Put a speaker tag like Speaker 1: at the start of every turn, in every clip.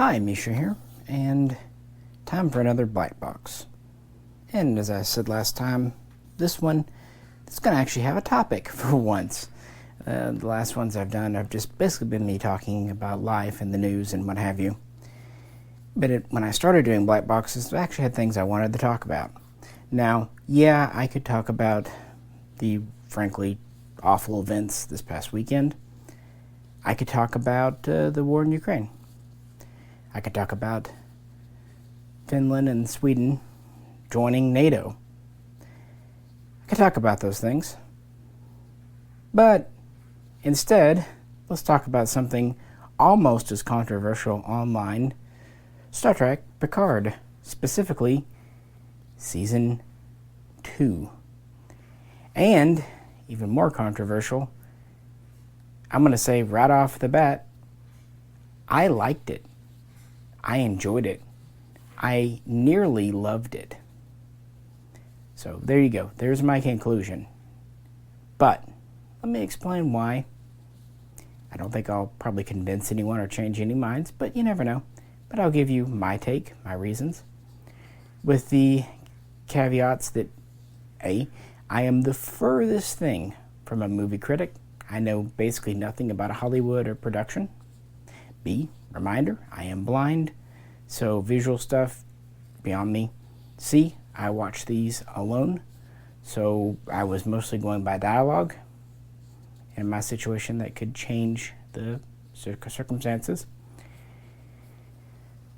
Speaker 1: Hi, Misha here, and time for another Blackbox. And as I said last time, this one is going to actually have a topic for once. The last ones I've done have just basically been me talking about life and the news and what have you. But when I started doing Blackboxes, I actually had things I wanted to talk about. Now, yeah, I could talk about the frankly awful events this past weekend. I could talk about the war in Ukraine. I could talk about Finland and Sweden joining NATO. I could talk about those things. But instead, let's talk about something almost as controversial online, Star Trek Picard, specifically Season 2. And, even more controversial, I'm going to say right off the bat, I liked it. I enjoyed it. I nearly loved it. So there you go. There's my conclusion. But let me explain why. I don't think I'll probably convince anyone or change any minds, but you never know. But I'll give you my take, my reasons, with the caveats that A, I am the furthest thing from a movie critic. I know basically nothing about Hollywood or production. B, reminder, I am blind, so visual stuff beyond me. C, I watch these alone, so I was mostly going by dialogue. In my situation, that could change the circumstances.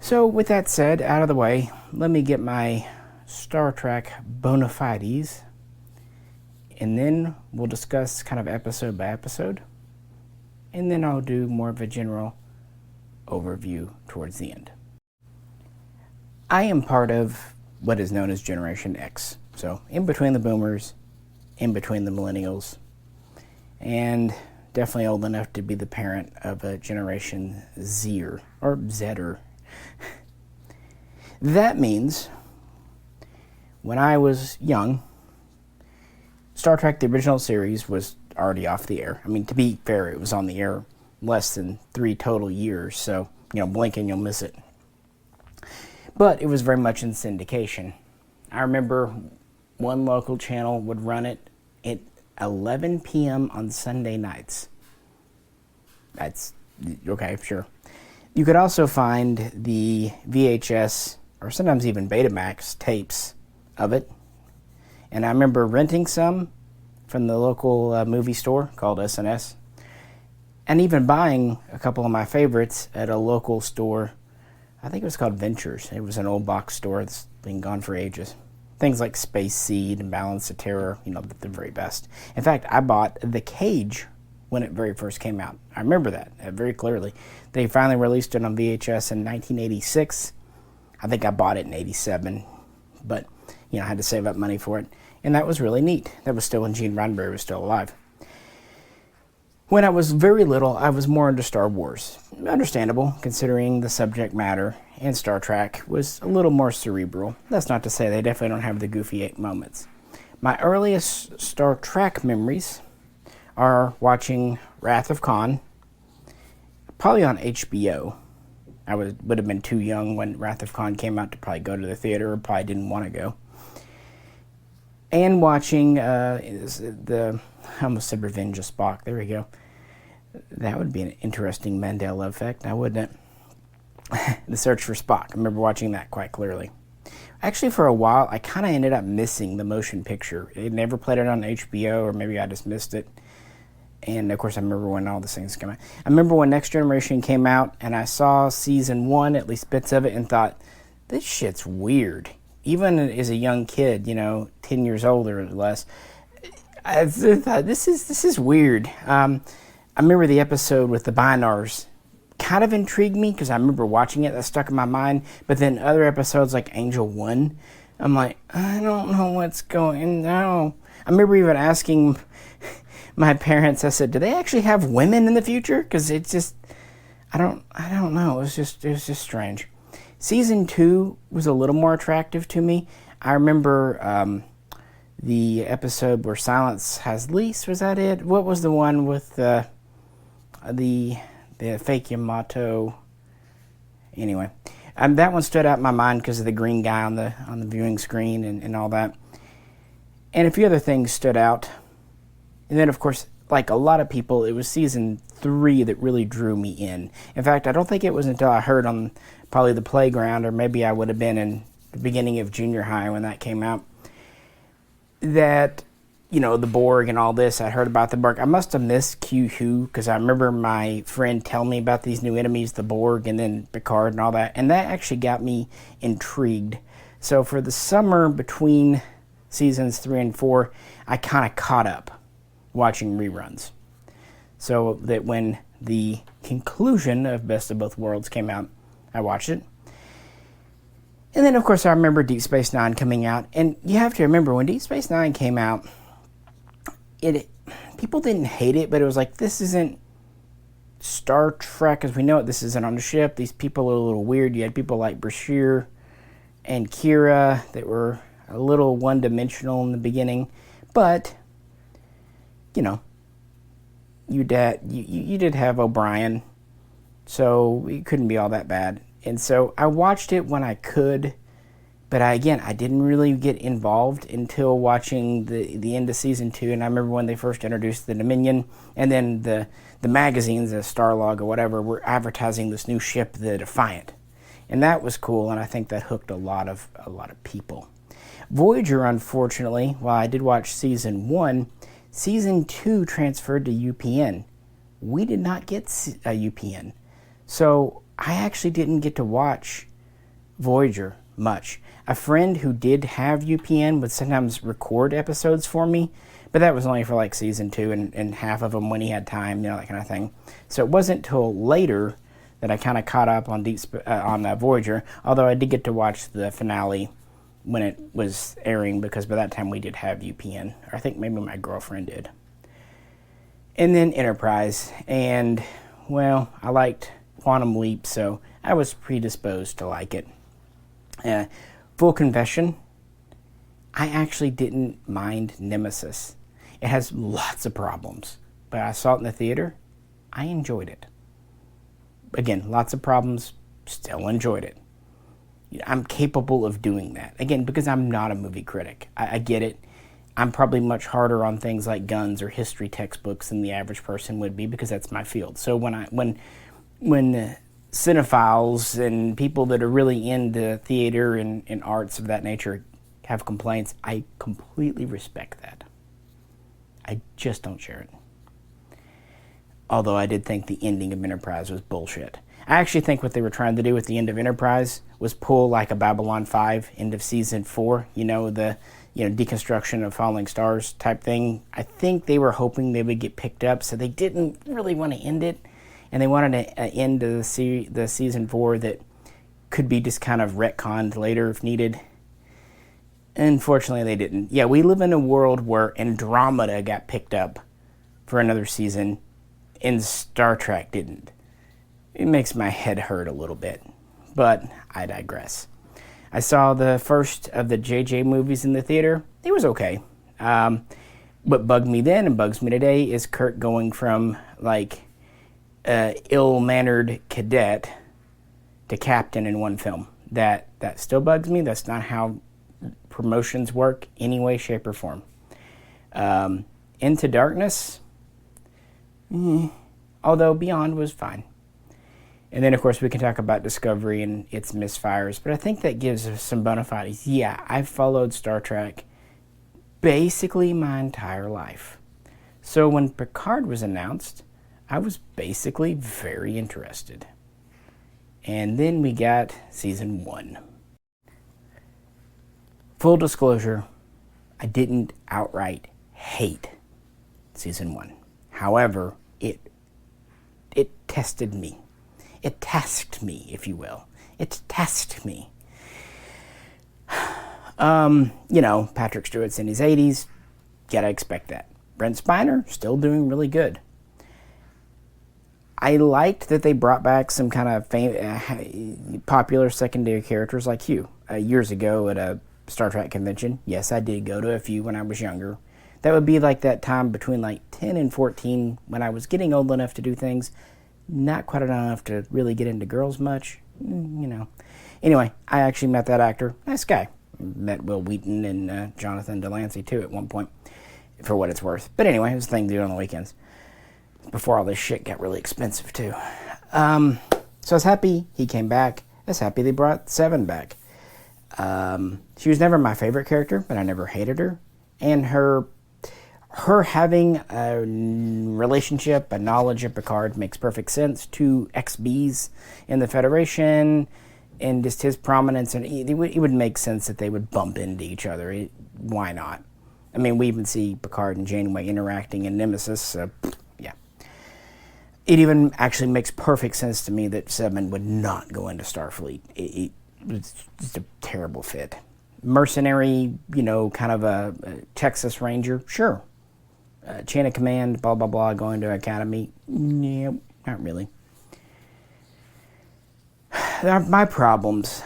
Speaker 1: So with that said, out of the way, let me get my Star Trek bona fides, and then we'll discuss kind of episode by episode, and then I'll do more of a general overview towards the end. I am part of what is known as Generation X, so in between the boomers, in between the millennials, and definitely old enough to be the parent of a Generation Zer, or Zetter. That means, when I was young, Star Trek, the original series, was already off the air. I mean, to be fair, it was on the air less than 3 total years, so, blink and you'll miss it. But it was very much in syndication. I remember one local channel would run it at 11 p.m. on Sunday nights. That's, okay, sure. You could also find the VHS, or sometimes even Betamax tapes of it. And I remember renting some from the local movie store called S&S. And even buying a couple of my favorites at a local store. I think it was called Ventures. It was an old box store that's been gone for ages. Things like Space Seed and Balance of Terror, the very best. In fact, I bought The Cage when it very first came out. I remember that very clearly. They finally released it on VHS in 1986. I think I bought it in 87, but I had to save up money for it. And that was really neat. That was still when Gene Roddenberry was still alive. When I was very little, I was more into Star Wars. Understandable, considering the subject matter, and Star Trek was a little more cerebral. That's not to say they definitely don't have the goofy moments. My earliest Star Trek memories are watching Wrath of Khan, probably on HBO. I would have been too young when Wrath of Khan came out to probably go to the theater, or probably didn't want to go. And watching I almost said Revenge of Spock. There we go. That would be an interesting Mandela effect, now wouldn't it? The Search for Spock. I remember watching that quite clearly. Actually, for a while, I kind of ended up missing the motion picture. It never played it on HBO, or maybe I just missed it. And, of course, I remember when all these things came out. I remember when Next Generation came out, and I saw Season 1, at least bits of it, and thought, this shit's weird. Even as a young kid, 10 years old or less, I thought, this is weird. I remember the episode with the Binars kind of intrigued me because I remember watching it. That stuck in my mind. But then other episodes like Angel 1, I'm like, I don't know what's going on. I remember even asking my parents, I said, do they actually have women in the future? Because it's just, I don't know. It was just strange. Season 2 was a little more attractive to me. I remember the episode where Silence Has Lease. Was that it? What was the one with the fake Yamato Anyway, that one stood out in my mind because of the green guy on the viewing screen and all that. And a few other things stood out. And then, of course, like a lot of people, it was season 3 that really drew me in. In fact, I don't think it was until I heard on probably the playground, or maybe I would have been in the beginning of junior high when that came out, that, you know, the Borg and all this, I heard about the Borg. I must have missed Q-Who, because I remember my friend telling me about these new enemies, the Borg, and then Picard and all that, and that actually got me intrigued. So for the summer between seasons 3 and 4, I kind of caught up watching reruns, so that when the conclusion of Best of Both Worlds came out, I watched it. And then, of course, I remember Deep Space Nine coming out, and you have to remember, when Deep Space Nine came out, people didn't hate it, but it was like, this isn't Star Trek as we know it. This isn't on the ship. These people are a little weird. You had people like Brashear and Kira that were a little one-dimensional in the beginning, but, you know, you did have O'Brien, so it couldn't be all that bad. And so I watched it when I could, but I didn't really get involved until watching the end of season 2. And I remember when they first introduced the Dominion, and then the magazines, the Starlog or whatever, were advertising this new ship, the Defiant, and that was cool. And I think that hooked a lot of people. Voyager, unfortunately, while I did watch season 1, season 2 transferred to UPN. We did not get a UPN, so I actually didn't get to watch Voyager much. A friend who did have UPN would sometimes record episodes for me, but that was only for like season 2 and half of them when he had time, you know, that kind of thing. So it wasn't till later that I kind of caught up on Voyager, although I did get to watch the finale when it was airing, because by that time we did have UPN, or I think maybe my girlfriend did. And then Enterprise, and, well, I liked Quantum Leap, so I was predisposed to like it. Full confession, I actually didn't mind Nemesis. It has lots of problems, but I saw it in the theater. I enjoyed it. Again, lots of problems, still enjoyed it. I'm capable of doing that. Again, because I'm not a movie critic. I get it. I'm probably much harder on things like guns or history textbooks than the average person would be, because that's my field. So when cinephiles and people that are really into theater and arts of that nature have complaints, I completely respect that. I just don't share it. Although I did think the ending of Enterprise was bullshit. I actually think what they were trying to do with the end of Enterprise was pull like a Babylon 5 end of season 4, the deconstruction of falling stars type thing. I think they were hoping they would get picked up, so they didn't really want to end it, and they wanted to end the season 4 that could be just kind of retconned later if needed. Unfortunately, they didn't. Yeah, we live in a world where Andromeda got picked up for another season, and Star Trek didn't. It makes my head hurt a little bit, but I digress. I saw the first of the JJ movies in the theater. It was okay. What bugged me then and bugs me today is Kirk going from like ill-mannered cadet to captain in one film. That still bugs me. That's not how promotions work any way, shape, or form. Into Darkness, although Beyond was fine. And then, of course, we can talk about Discovery and its misfires, but I think that gives us some bona fides. Yeah, I've followed Star Trek basically my entire life. So when Picard was announced, I was basically very interested. And then we got season 1. Full disclosure, I didn't outright hate season 1. However, it tested me. It tasked me, if you will. It tasked me. Patrick Stewart's in his 80s. Gotta expect that. Brent Spiner, still doing really good. I liked that they brought back some kind of popular secondary characters like Hugh. Years ago at a Star Trek convention. Yes, I did go to a few when I was younger. That would be like that time between like 10 and 14 when I was getting old enough to do things. Not quite enough to really get into girls much, you know. Anyway, I actually met that actor. Nice guy. Met Will Wheaton and Jonathan Delancey, too, at one point, for what it's worth. But anyway, it was a thing to do on the weekends. Before all this shit got really expensive, too. So I was happy he came back. I was happy they brought Seven back. She was never my favorite character, but I never hated her. And her having a relationship, a knowledge of Picard makes perfect sense. Two XBs in the Federation, and just his prominence, and it would make sense that they would bump into each other. Why not? I mean, we even see Picard and Janeway interacting in Nemesis, so yeah. It even actually makes perfect sense to me that Seven would not go into Starfleet. It's just a terrible fit. Mercenary, kind of a Texas Ranger, sure. Chain of command, blah, blah, blah, going to academy. Nope, not really. My problems.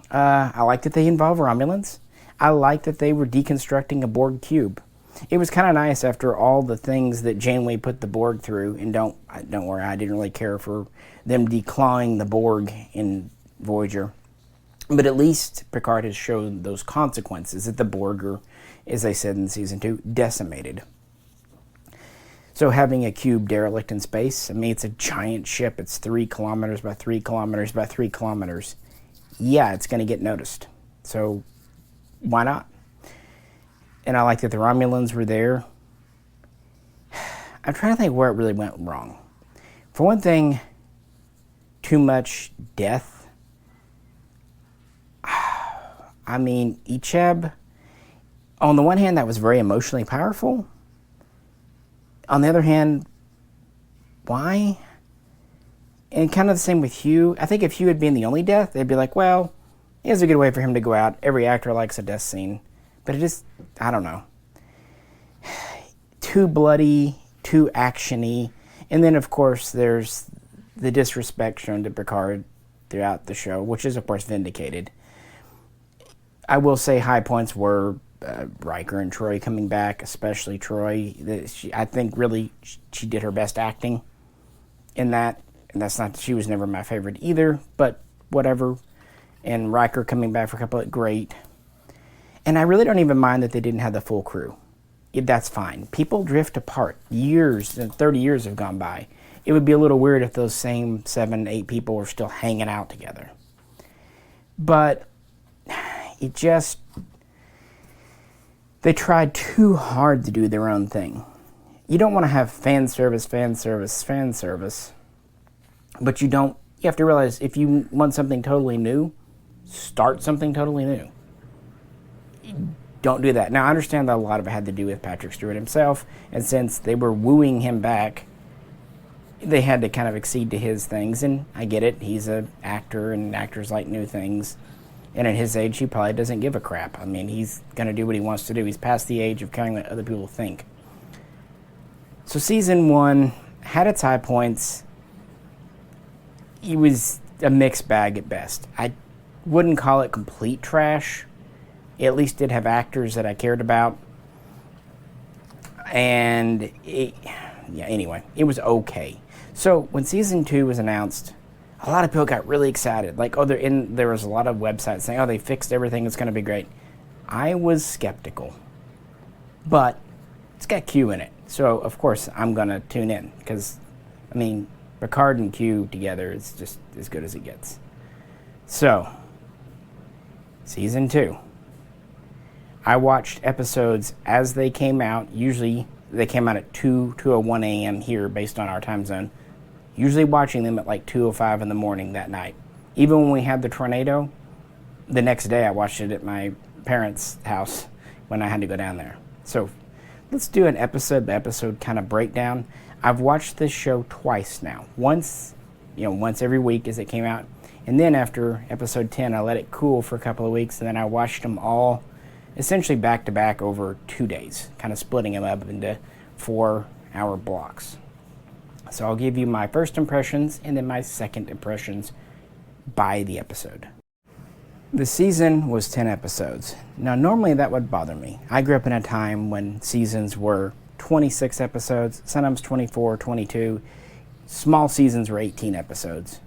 Speaker 1: I like that they involve Romulans. I like that they were deconstructing a Borg cube. It was kind of nice after all the things that Janeway put the Borg through, and don't worry, I didn't really care for them declawing the Borg in Voyager. But at least Picard has shown those consequences, that the Borg are, as they said in Season 2, decimated. So having a cube derelict in space, I mean, it's a giant ship. It's 3 kilometers by 3 kilometers by 3 kilometers. Yeah, it's going to get noticed. So why not? And I like that the Romulans were there. I'm trying to think where it really went wrong. For one thing, too much death. I mean, Icheb, on the one hand, that was very emotionally powerful. On the other hand, why? And kind of the same with Hugh. I think if Hugh had been the only death, they'd be like, well, here's a good way for him to go out. Every actor likes a death scene. But it just, I don't know. Too bloody, too actiony. And then, of course, there's the disrespect shown to Picard throughout the show, which is, of course, vindicated. I will say high points were Riker and Troy coming back, especially Troy. I think really she did her best acting in that. And that's not, she was never my favorite either, but whatever. And Riker coming back for a couple of great. And I really don't even mind that they didn't have the full crew. That's fine. People drift apart. Years, 30 years have gone by. It would be a little weird if those same 7, 8 people were still hanging out together. But it just, they tried too hard to do their own thing. You don't want to have fan service, but you have to realize if you want something totally new, start something totally new. Don't do that. Now, I understand that a lot of it had to do with Patrick Stewart himself, and since they were wooing him back, they had to kind of accede to his things, and I get it. He's an actor, and actors like new things. And at his age, he probably doesn't give a crap. I mean, he's going to do what he wants to do. He's past the age of caring what other people think. So Season 1 had its high points. It was a mixed bag at best. I wouldn't call it complete trash. It at least did have actors that I cared about. And, anyway, it was okay. So when Season 2 was announced, a lot of people got really excited. Like, there was a lot of websites saying, they fixed everything, it's going to be great. I was skeptical. But it's got Q in it. So, of course, I'm going to tune in. Because, I mean, Picard and Q together is just as good as it gets. So, Season 2. I watched episodes as they came out. Usually, they came out at 2:01 a.m. here, based on our time zone. Usually watching them at like 2:05 in the morning that night. Even when we had the tornado, the next day I watched it at my parents' house when I had to go down there. So let's do an episode-by-episode kind of breakdown. I've watched this show twice now. Once every week as it came out. And then after episode 10, I let it cool for a couple of weeks, and then I watched them all essentially back-to-back over 2 days, kind of splitting them up into 4-hour blocks. So I'll give you my first impressions and then my second impressions by the episode. The season was 10 episodes. Now, normally that would bother me. I grew up in a time when seasons were 26 episodes, sometimes 24, 22. Small seasons were 18 episodes.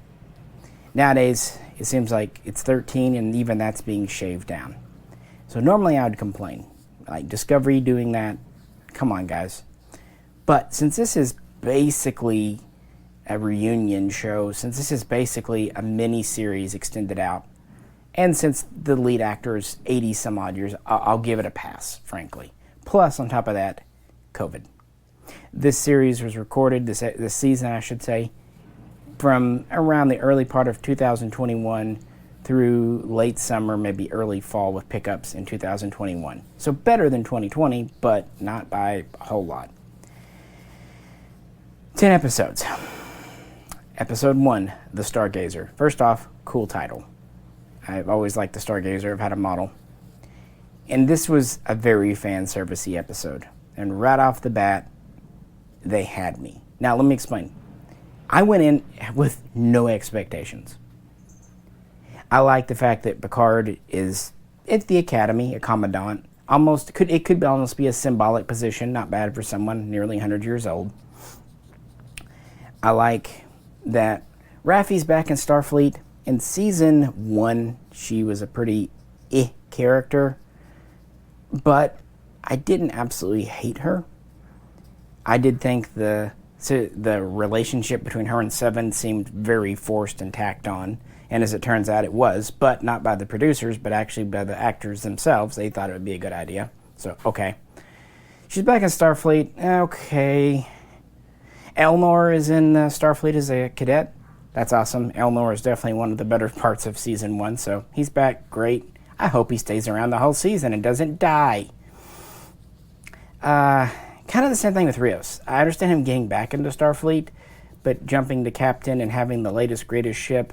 Speaker 1: Nowadays, It seems like it's 13, and even that's being shaved down. So normally I would complain. Like, Discovery doing that, come on, guys. But since this is basically a reunion show, since this is basically a mini-series extended out, and since the lead actor is 80 some odd years, I'll give it a pass, frankly. Plus, on top of that, COVID. This series was recorded, this season I should say, from around the early part of 2021 through late summer, maybe early fall, with pickups in 2021. So better than 2020, but not by a whole lot. 10 episodes. Episode 1, The Stargazer. First off, cool title. I've always liked The Stargazer. I've had a model. And this was a very fan-servicey episode. And right off the bat, they had me. Now, let me explain. I went in with no expectations. I like the fact that Picard is at the Academy, a commandant. It could almost be a symbolic position, not bad for someone nearly 100 years old. I like that Raffi's back in Starfleet. In season 1, she was a pretty character, but I didn't absolutely hate her. I did think the relationship between her and Seven seemed very forced and tacked on, and as it turns out it was, but not by the producers, but actually by the actors themselves. They thought it would be a good idea, so okay. She's back in Starfleet, okay. Elnor is in Starfleet as a cadet. That's awesome. Elnor is definitely one of the better parts of season 1, so he's back, great. I hope he stays around the whole season and doesn't die. Kind of the same thing with Rios. I understand him getting back into Starfleet, but jumping to captain and having the latest, greatest ship.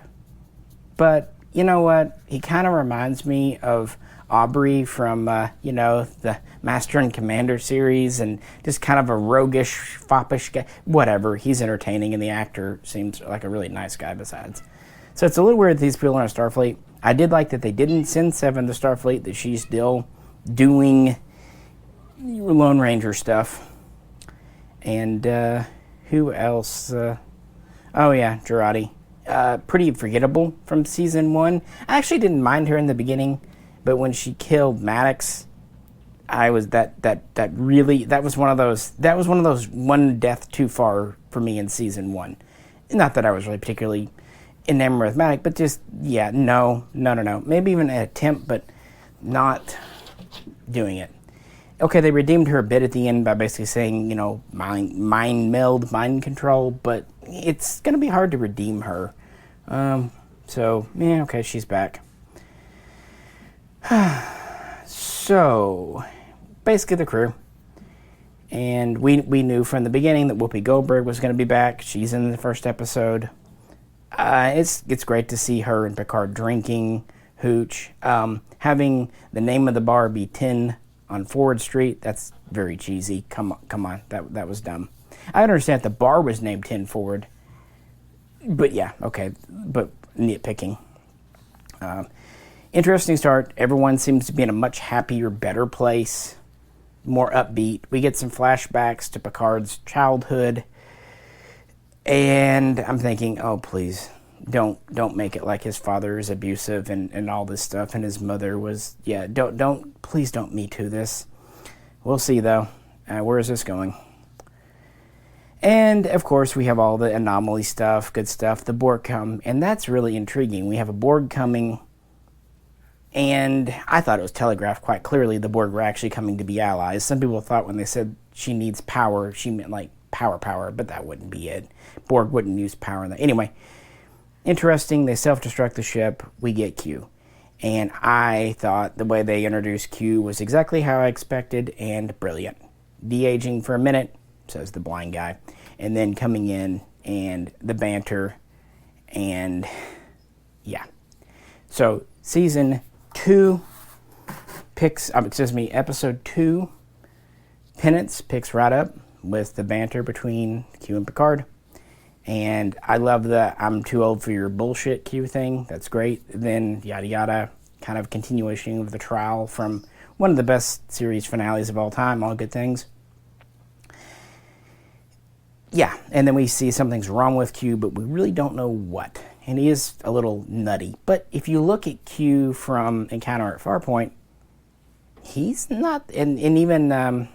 Speaker 1: But, you know what? He kind of reminds me of Aubrey from, the Master and Commander series, and just kind of a roguish, foppish guy. Whatever, he's entertaining, and the actor seems like a really nice guy besides. So it's a little weird that these people are on Starfleet. I did like that they didn't send Seven to Starfleet, that she's still doing Lone Ranger stuff. And who else? Jurati. Pretty forgettable from season 1. I actually didn't mind her in the beginning, but when she killed Maddox, I was that was one of those one death too far for me in season 1. Not that I was really particularly enamored with Maddox, but just no. Maybe even an attempt, but not doing it. Okay, they redeemed her a bit at the end by basically saying, mind meld, mind control, but it's going to be hard to redeem her. Okay, she's back. So, basically the crew. And we knew from the beginning that Whoopi Goldberg was going to be back. She's in the first episode. It's great to see her and Picard drinking, hooch. Having the name of the bar be 10 on Forward Street, that's very cheesy. Come on, that was dumb. I understand the bar was named 10 Forward, but yeah, okay, but nitpicking. Interesting start. Everyone seems to be in a much happier, better place, more upbeat. We get some flashbacks to Picard's childhood, and I'm thinking, oh please, don't make it like his father is abusive and all this stuff, and his mother was, please don't Me Too this. We'll see though. Where is this going? And of course we have all the anomaly stuff, good stuff, the Borg come, and that's really intriguing. We have a Borg coming, and I thought it was telegraphed quite clearly the Borg were actually coming to be allies. Some people thought when they said she needs power, she meant like power, but that wouldn't be it. Borg wouldn't use power in that. Anyway, interesting, they self-destruct the ship, we get Q. And I thought the way they introduced Q was exactly how I expected, and brilliant. De-aging for a minute, says the blind guy, and then coming in, and the banter, and yeah. So, episode 2, Penance picks right up with the banter between Q and Picard. And I love the I'm too old for your bullshit Q thing. That's great. Then yada yada, kind of continuation of the trial from one of the best series finales of all time. All good things. Yeah, and then we see something's wrong with Q, but we really don't know what. and he is a little nutty. But if you look at Q from Encounter at Farpoint, he's not, and even,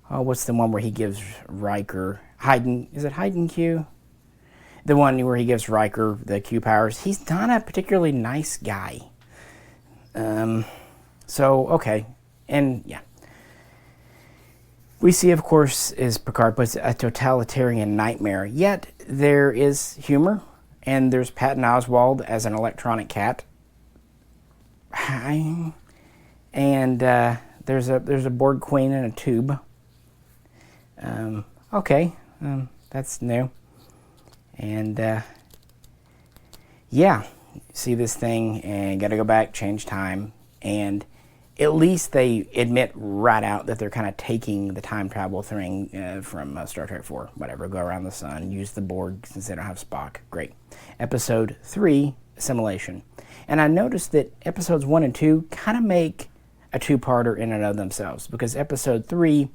Speaker 1: what's the one where he gives Riker, Hayden, is it Hayden Q? The one where he gives Riker the Q powers. He's not a particularly nice guy. So, okay. And, yeah. We see, of course, as Picard puts it, a totalitarian nightmare. Yet, there is humor. And there's Patton Oswalt as an electronic cat. And there's a Borg queen in a tube. Okay. That's new. And, yeah, see this thing and got to go back, change time. And at least they admit right out that they're kind of taking the time travel thing from Star Trek 4. Whatever, go around the sun, use the Borg since they don't have Spock. Great. Episode 3, Assimilation. And I noticed that episodes 1 and 2 kind of make a two-parter in and of themselves. Because episode 3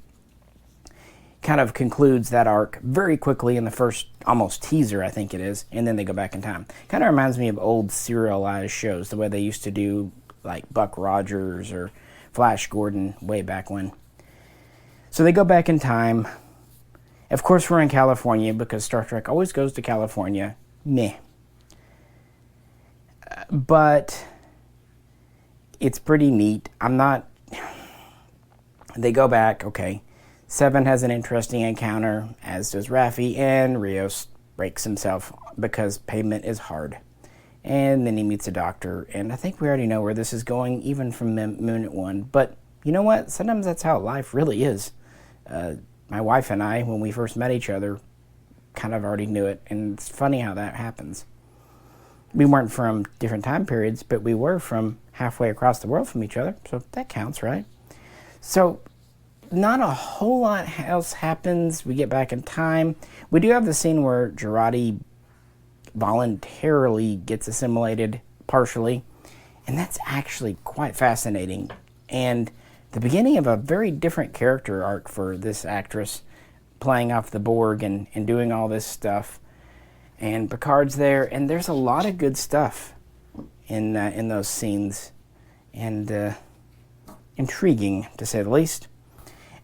Speaker 1: kind of concludes that arc very quickly in the first almost teaser, I think it is, and then they go back in time. Kind of reminds me of old serialized shows, the way they used to do like Buck Rogers or Flash Gordon way back when. So they go back in time. Of course, we're in California because Star Trek always goes to California. Meh. But it's pretty neat. They go back, okay. Seven has an interesting encounter, as does Raffi, and Rios breaks himself because pavement is hard. And then he meets a doctor, and I think we already know where this is going, even from Minute 1. But you know what? Sometimes that's how life really is. My wife and I, when we first met each other, kind of already knew it, and it's funny how that happens. We weren't from different time periods, but we were from halfway across the world from each other, so that counts, right? So not a whole lot else happens. We get back in time. We do have the scene where Jurati voluntarily gets assimilated partially, and that's actually quite fascinating. And the beginning of a very different character arc for this actress, playing off the Borg and doing all this stuff. And Picard's there, and there's a lot of good stuff in those scenes, and intriguing to say the least.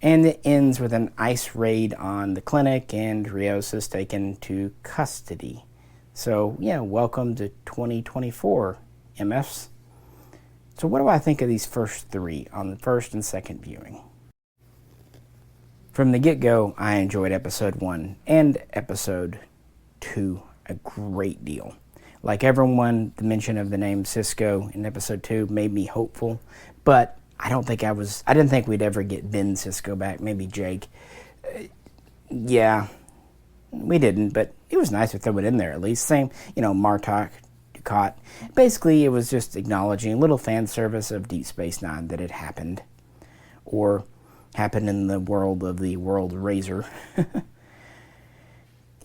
Speaker 1: And it ends with an ice raid on the clinic, and Rios is taken to custody. So, yeah, welcome to 2024, MFs. So what do I think of these first three on the first and second viewing? From the get-go, I enjoyed episode 1 and episode 2 a great deal. Like everyone, the mention of the name Sisko in episode 2 made me hopeful, but I didn't think we'd ever get Ben Sisko back, maybe Jake. Yeah, we didn't, but it was nice to throw it in there at least. Same, Martok, Dukat. Basically, it was just acknowledging a little fan service of Deep Space Nine that had happened. Or happened in the world of the World Razor.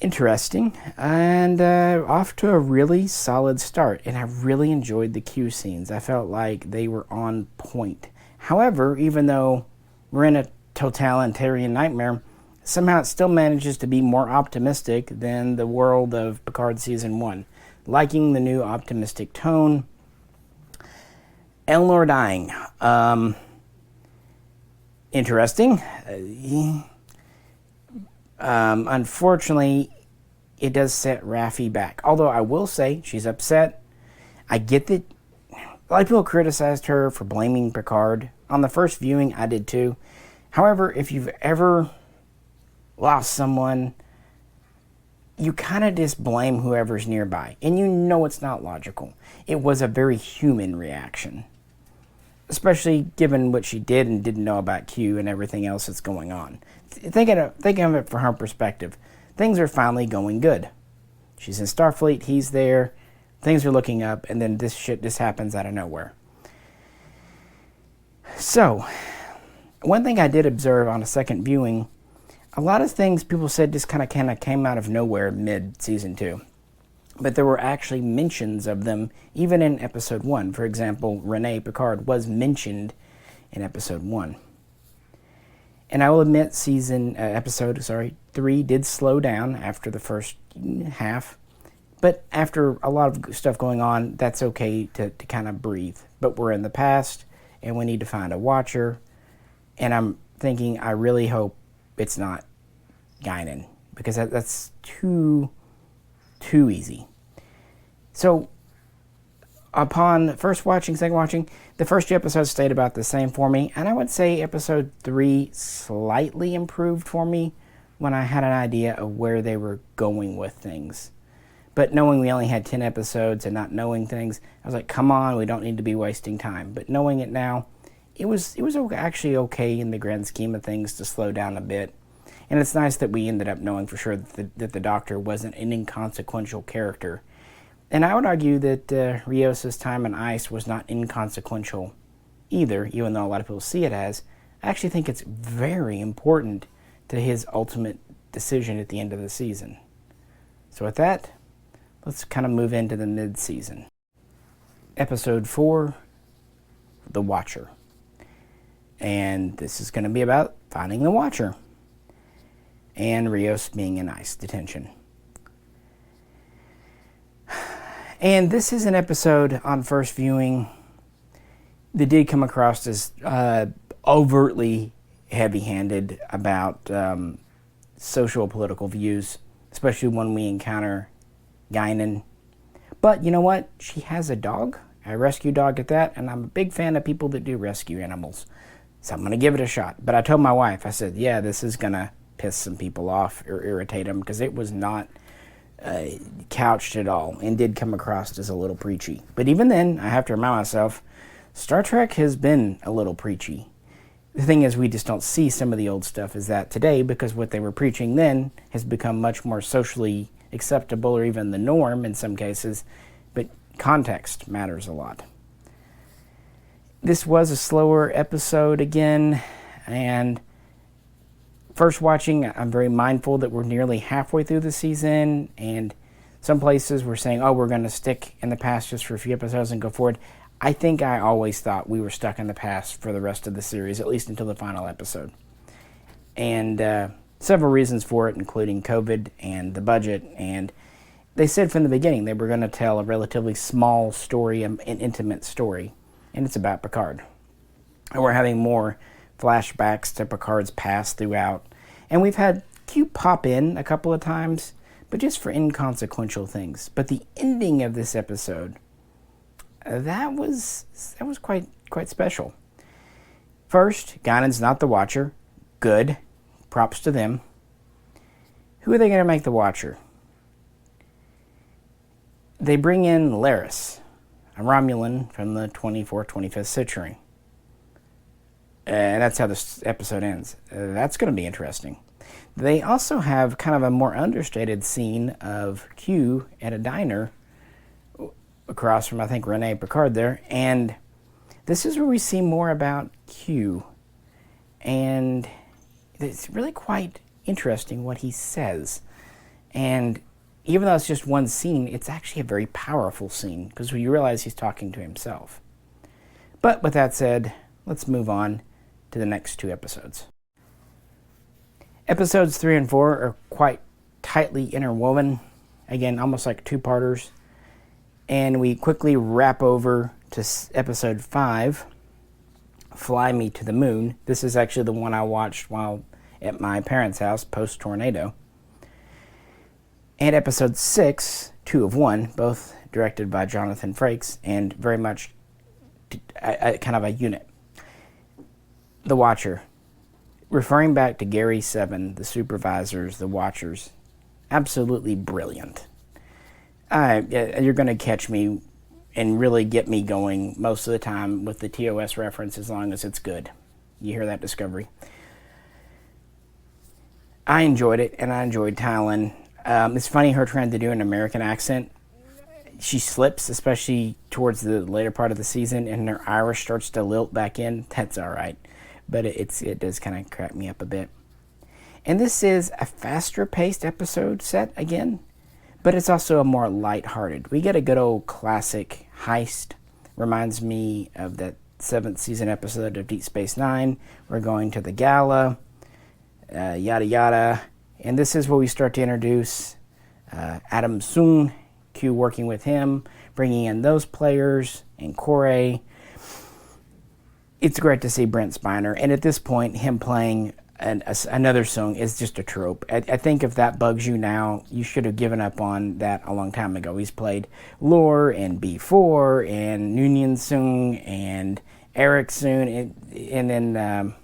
Speaker 1: Interesting. And off to a really solid start. And I really enjoyed the Q scenes. I felt like they were on point. However, even though we're in a totalitarian nightmare, somehow it still manages to be more optimistic than the world of Picard Season 1. Liking the new optimistic tone. Elnor dying. Interesting. Unfortunately, it does set Raffi back. Although I will say, she's upset. I get that a lot of people criticized her for blaming Picard. On the first viewing, I did too. However, if you've ever lost someone, you kind of just blame whoever's nearby. And you know it's not logical. It was a very human reaction. Especially given what she did and didn't know about Q and everything else that's going on. Thinking of it from her perspective, things are finally going good. She's in Starfleet, he's there, things are looking up, and then this shit just happens out of nowhere. So, one thing I did observe on a second viewing, a lot of things people said just kind of came out of nowhere mid-season 2. But there were actually mentions of them even in episode 1. For example, Renee Picard was mentioned in episode 1. And I will admit episode 3 did slow down after the first half. But after a lot of stuff going on, that's okay to kind of breathe. But we're in the past, and we need to find a watcher. And I'm thinking, I really hope it's not Guinan, because that's too easy. So, upon first watching, second watching, the first two episodes stayed about the same for me, and I would say episode 3 slightly improved for me when I had an idea of where they were going with things. But knowing we only had 10 episodes and not knowing things, I was like, come on, we don't need to be wasting time. But knowing it now, it was actually okay in the grand scheme of things to slow down a bit. And it's nice that we ended up knowing for sure that the Doctor wasn't an inconsequential character. And I would argue that Rios' time on ice was not inconsequential either, even though a lot of people see it as. I actually think it's very important to his ultimate decision at the end of the season. So with that, let's kind of move into the mid-season. Episode 4, The Watcher. And this is going to be about finding the Watcher. And Rios being in ice detention. And this is an episode on first viewing that did come across as overtly heavy-handed about social political views, especially when we encounter Guinan. But you know what? She has a dog, a rescue dog at that, and I'm a big fan of people that do rescue animals. So I'm going to give it a shot. But I told my wife, I said, yeah, this is going to piss some people off or irritate them, because it was not couched at all and did come across as a little preachy. But even then, I have to remind myself, Star Trek has been a little preachy. The thing is, we just don't see some of the old stuff as that today, because what they were preaching then has become much more socially acceptable, or even the norm in some cases. But context matters a lot. This was a slower episode again, and first watching, I'm very mindful that we're nearly halfway through the season, and some places we're saying, oh, we're going to stick in the past just for a few episodes and go forward. I think I always thought we were stuck in the past for the rest of the series, at least until the final episode. And several reasons for it, including COVID and the budget. And they said from the beginning they were going to tell a relatively small story, an intimate story, and it's about Picard. And we're having more flashbacks to Picard's past throughout. And we've had Q pop in a couple of times, but just for inconsequential things. But the ending of this episode, that was quite special. First, Guinan's not the Watcher. Good. Props to them. Who are they going to make the Watcher? They bring in Laris, a Romulan from the 24th, 25th century. And that's how this episode ends. That's going to be interesting. They also have kind of a more understated scene of Q at a diner across from, I think, Rene Picard there. And this is where we see more about Q. And it's really quite interesting what he says. And even though it's just one scene, it's actually a very powerful scene, because you realize he's talking to himself. But with that said, let's move on to the next two episodes. Episodes 3 and 4 are quite tightly interwoven. Again, almost like two-parters. And we quickly wrap over to episode 5, Fly Me to the Moon. This is actually the one I watched while at my parents' house post-tornado. And episode 6, 2 of 1, both directed by Jonathan Frakes, and very much kind of a unit. The Watcher. Referring back to Gary 7, the supervisors, the Watchers, absolutely brilliant. You're going to catch me and really get me going most of the time with the TOS reference, as long as it's good. You hear that, Discovery? I enjoyed it, and I enjoyed Talon. It's funny her trying to do an American accent. She slips, especially towards the later part of the season, and her Irish starts to lilt back in. That's all right. But it does kind of crack me up a bit. And this is a faster-paced episode set again, but it's also a more lighthearted. We get a good old classic heist. Reminds me of that 7th season episode of Deep Space Nine. We're going to the gala, yada yada. And this is where we start to introduce Adam Soong Q working with him, bringing in those players, and Corey. It's great to see Brent Spiner, and at this point, him playing another song is just a trope. I think if that bugs you now, you should have given up on that a long time ago. He's played Lore and B4 and Noonien Sung and Eric Soon, and then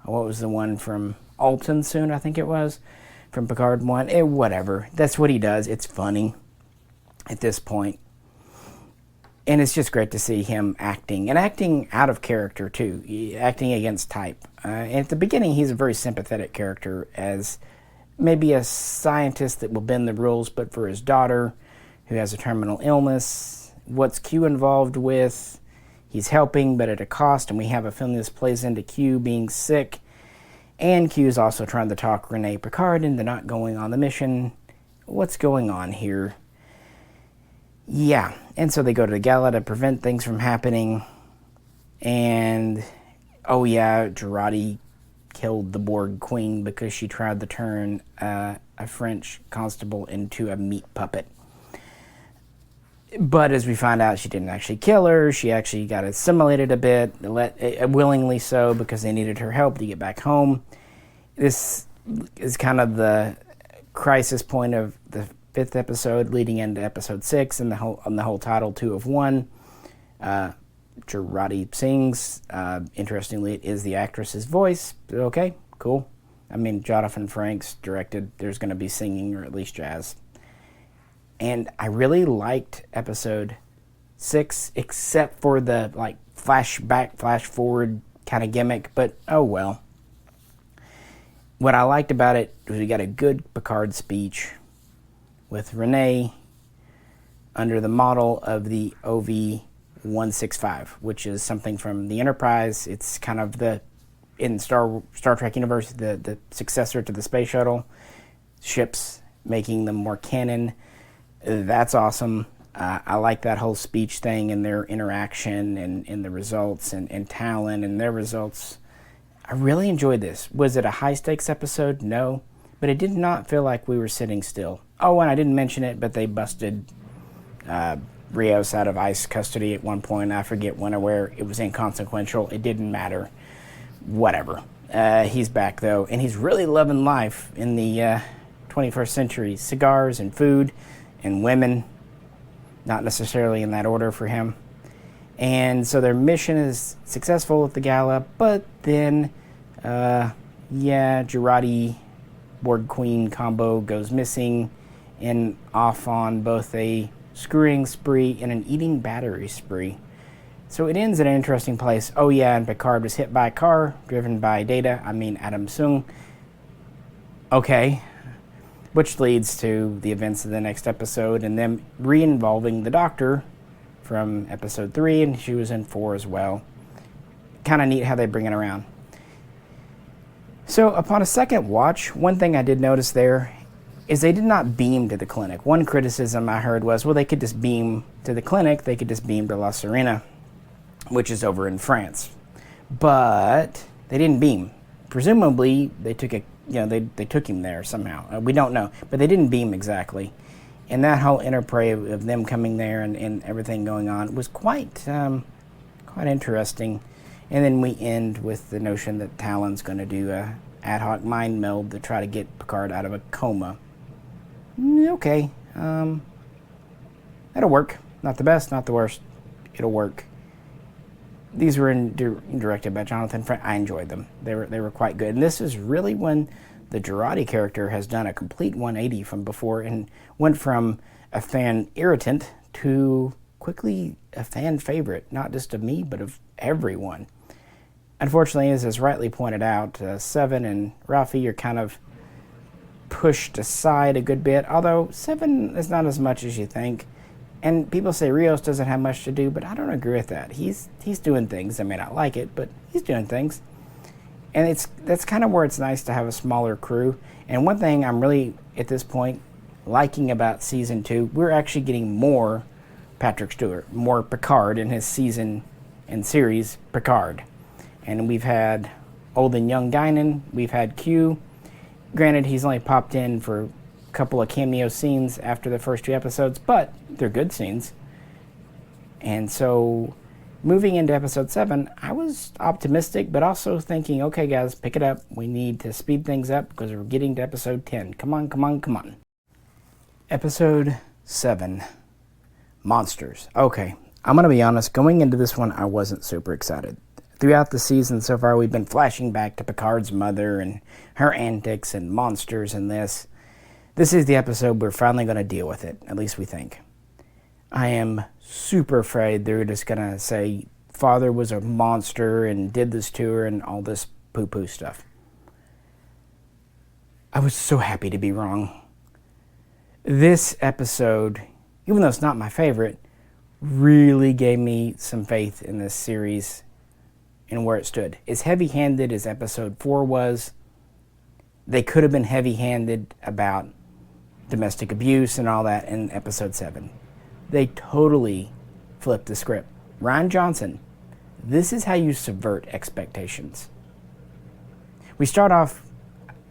Speaker 1: what was the one from Alton Soon, I think it was, from Picard 1. Whatever. That's what he does. It's funny at this point. And it's just great to see him acting, and acting out of character, too, acting against type. And at the beginning, he's a very sympathetic character as maybe a scientist that will bend the rules, but for his daughter, who has a terminal illness, what's Q involved with? He's helping, but at a cost, and we have a feeling this plays into Q being sick. And Q's also trying to talk Rene Picard into not going on the mission. What's going on here? Yeah, and so they go to the gala to prevent things from happening. And, oh yeah, Girardi killed the Borg Queen because she tried to turn a French constable into a meat puppet. But as we find out, she didn't actually kill her. She actually got assimilated a bit, willingly so, because they needed her help to get back home. This is kind of the crisis point of the 5th episode leading into episode 6, and the whole title 2 of 1. Girardi sings. Interestingly, it is the actress's voice. Okay, cool. I mean, Jonathan Frakes directed. There's going to be singing, or at least jazz. And I really liked episode 6, except for the flashback, flash forward kind of gimmick. But oh well. What I liked about it was we got a good Picard speech with Rene under the model of the OV-165, which is something from the Enterprise. It's kind of in Star Trek universe, the successor to the space shuttle ships, making them more canon. That's awesome. I like that whole speech thing and their interaction and the results and Talon and their results. I really enjoyed this. Was it a high-stakes episode? No. But it did not feel like we were sitting still. Oh, and I didn't mention it, but they busted Rios out of ICE custody at one point. I forget when or where. It was inconsequential. It didn't matter. Whatever. He's back, though, and he's really loving life in the 21st century. Cigars and food and women. Not necessarily in that order for him. And so their mission is successful at the gala, but then, Girardi Borg Queen combo goes missing and off on both a screwing spree and an eating battery spree. So it ends at an interesting place. Oh yeah, and Picard was hit by a car driven by Adam Sung. Okay. Which leads to the events of the next episode and them re-involving the Doctor from episode 3, and she was in 4 as well. Kind of neat how they bring it around. So upon a second watch, one thing I did notice there is they did not beam to the clinic. One criticism I heard was, well, they could just beam to the clinic, they could just beam to La Serena, which is over in France. But they didn't beam. Presumably, they took they took him there somehow. We don't know, but they didn't beam exactly. And that whole interplay of them coming there and everything going on was quite interesting. And then we end with the notion that Talon's going to do a ad hoc mind meld to try to get Picard out of a coma. Okay, that'll work. Not the best, not the worst. It'll work. These were directed by Jonathan Frakes. I enjoyed them. They were quite good. And this is really when the Girardi character has done a complete 180 from before and went from a fan irritant to quickly a fan favorite, not just of me, but of everyone. Unfortunately, as is rightly pointed out, Seven and Rafi are kind of pushed aside a good bit, although Seven is not as much as you think. And people say Rios doesn't have much to do, but I don't agree with that. He's doing things. I may not like it, but he's doing things. And that's kind of where it's nice to have a smaller crew. And one thing I'm really, at this point, liking about Season 2, we're actually getting more Patrick Stewart, more Picard in his season and series Picard. And we've had old and young Guinan, we've had Q. Granted, he's only popped in for couple of cameo scenes after the first 2 episodes, but they're good scenes. And so, moving into episode 7, I was optimistic, but also thinking, okay, guys, pick it up. We need to speed things up because we're getting to episode 10. Come on, come on, come on. Episode 7, Monsters. Okay, I'm going to be honest. Going into this one, I wasn't super excited. Throughout the season so far, we've been flashing back to Picard's mother and her antics and monsters and this. This is the episode we're finally going to deal with it, at least we think. I am super afraid they're just going to say father was a monster and did this to her and all this poo-poo stuff. I was so happy to be wrong. This episode, even though it's not my favorite, really gave me some faith in this series and where it stood. As heavy-handed as episode 4 was, they could have been heavy-handed about domestic abuse and all that in episode 7. They totally flipped the script. Rian Johnson, this is how you subvert expectations. We start off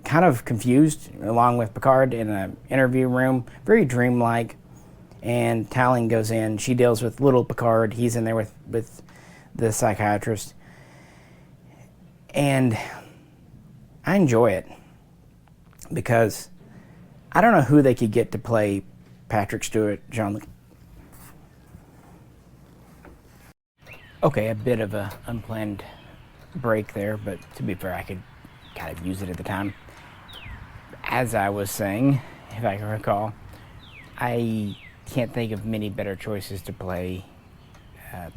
Speaker 1: kind of confused, along with Picard in an interview room, very dreamlike, and Talon goes in. She deals with little Picard. He's in there with the psychiatrist. And I enjoy it because I don't know who they could get to play Patrick Stewart, Jean-Luc. Okay, a bit of a unplanned break there, but to be fair, I could kind of use it at the time. As I was saying, if I can recall, I can't think of many better choices to play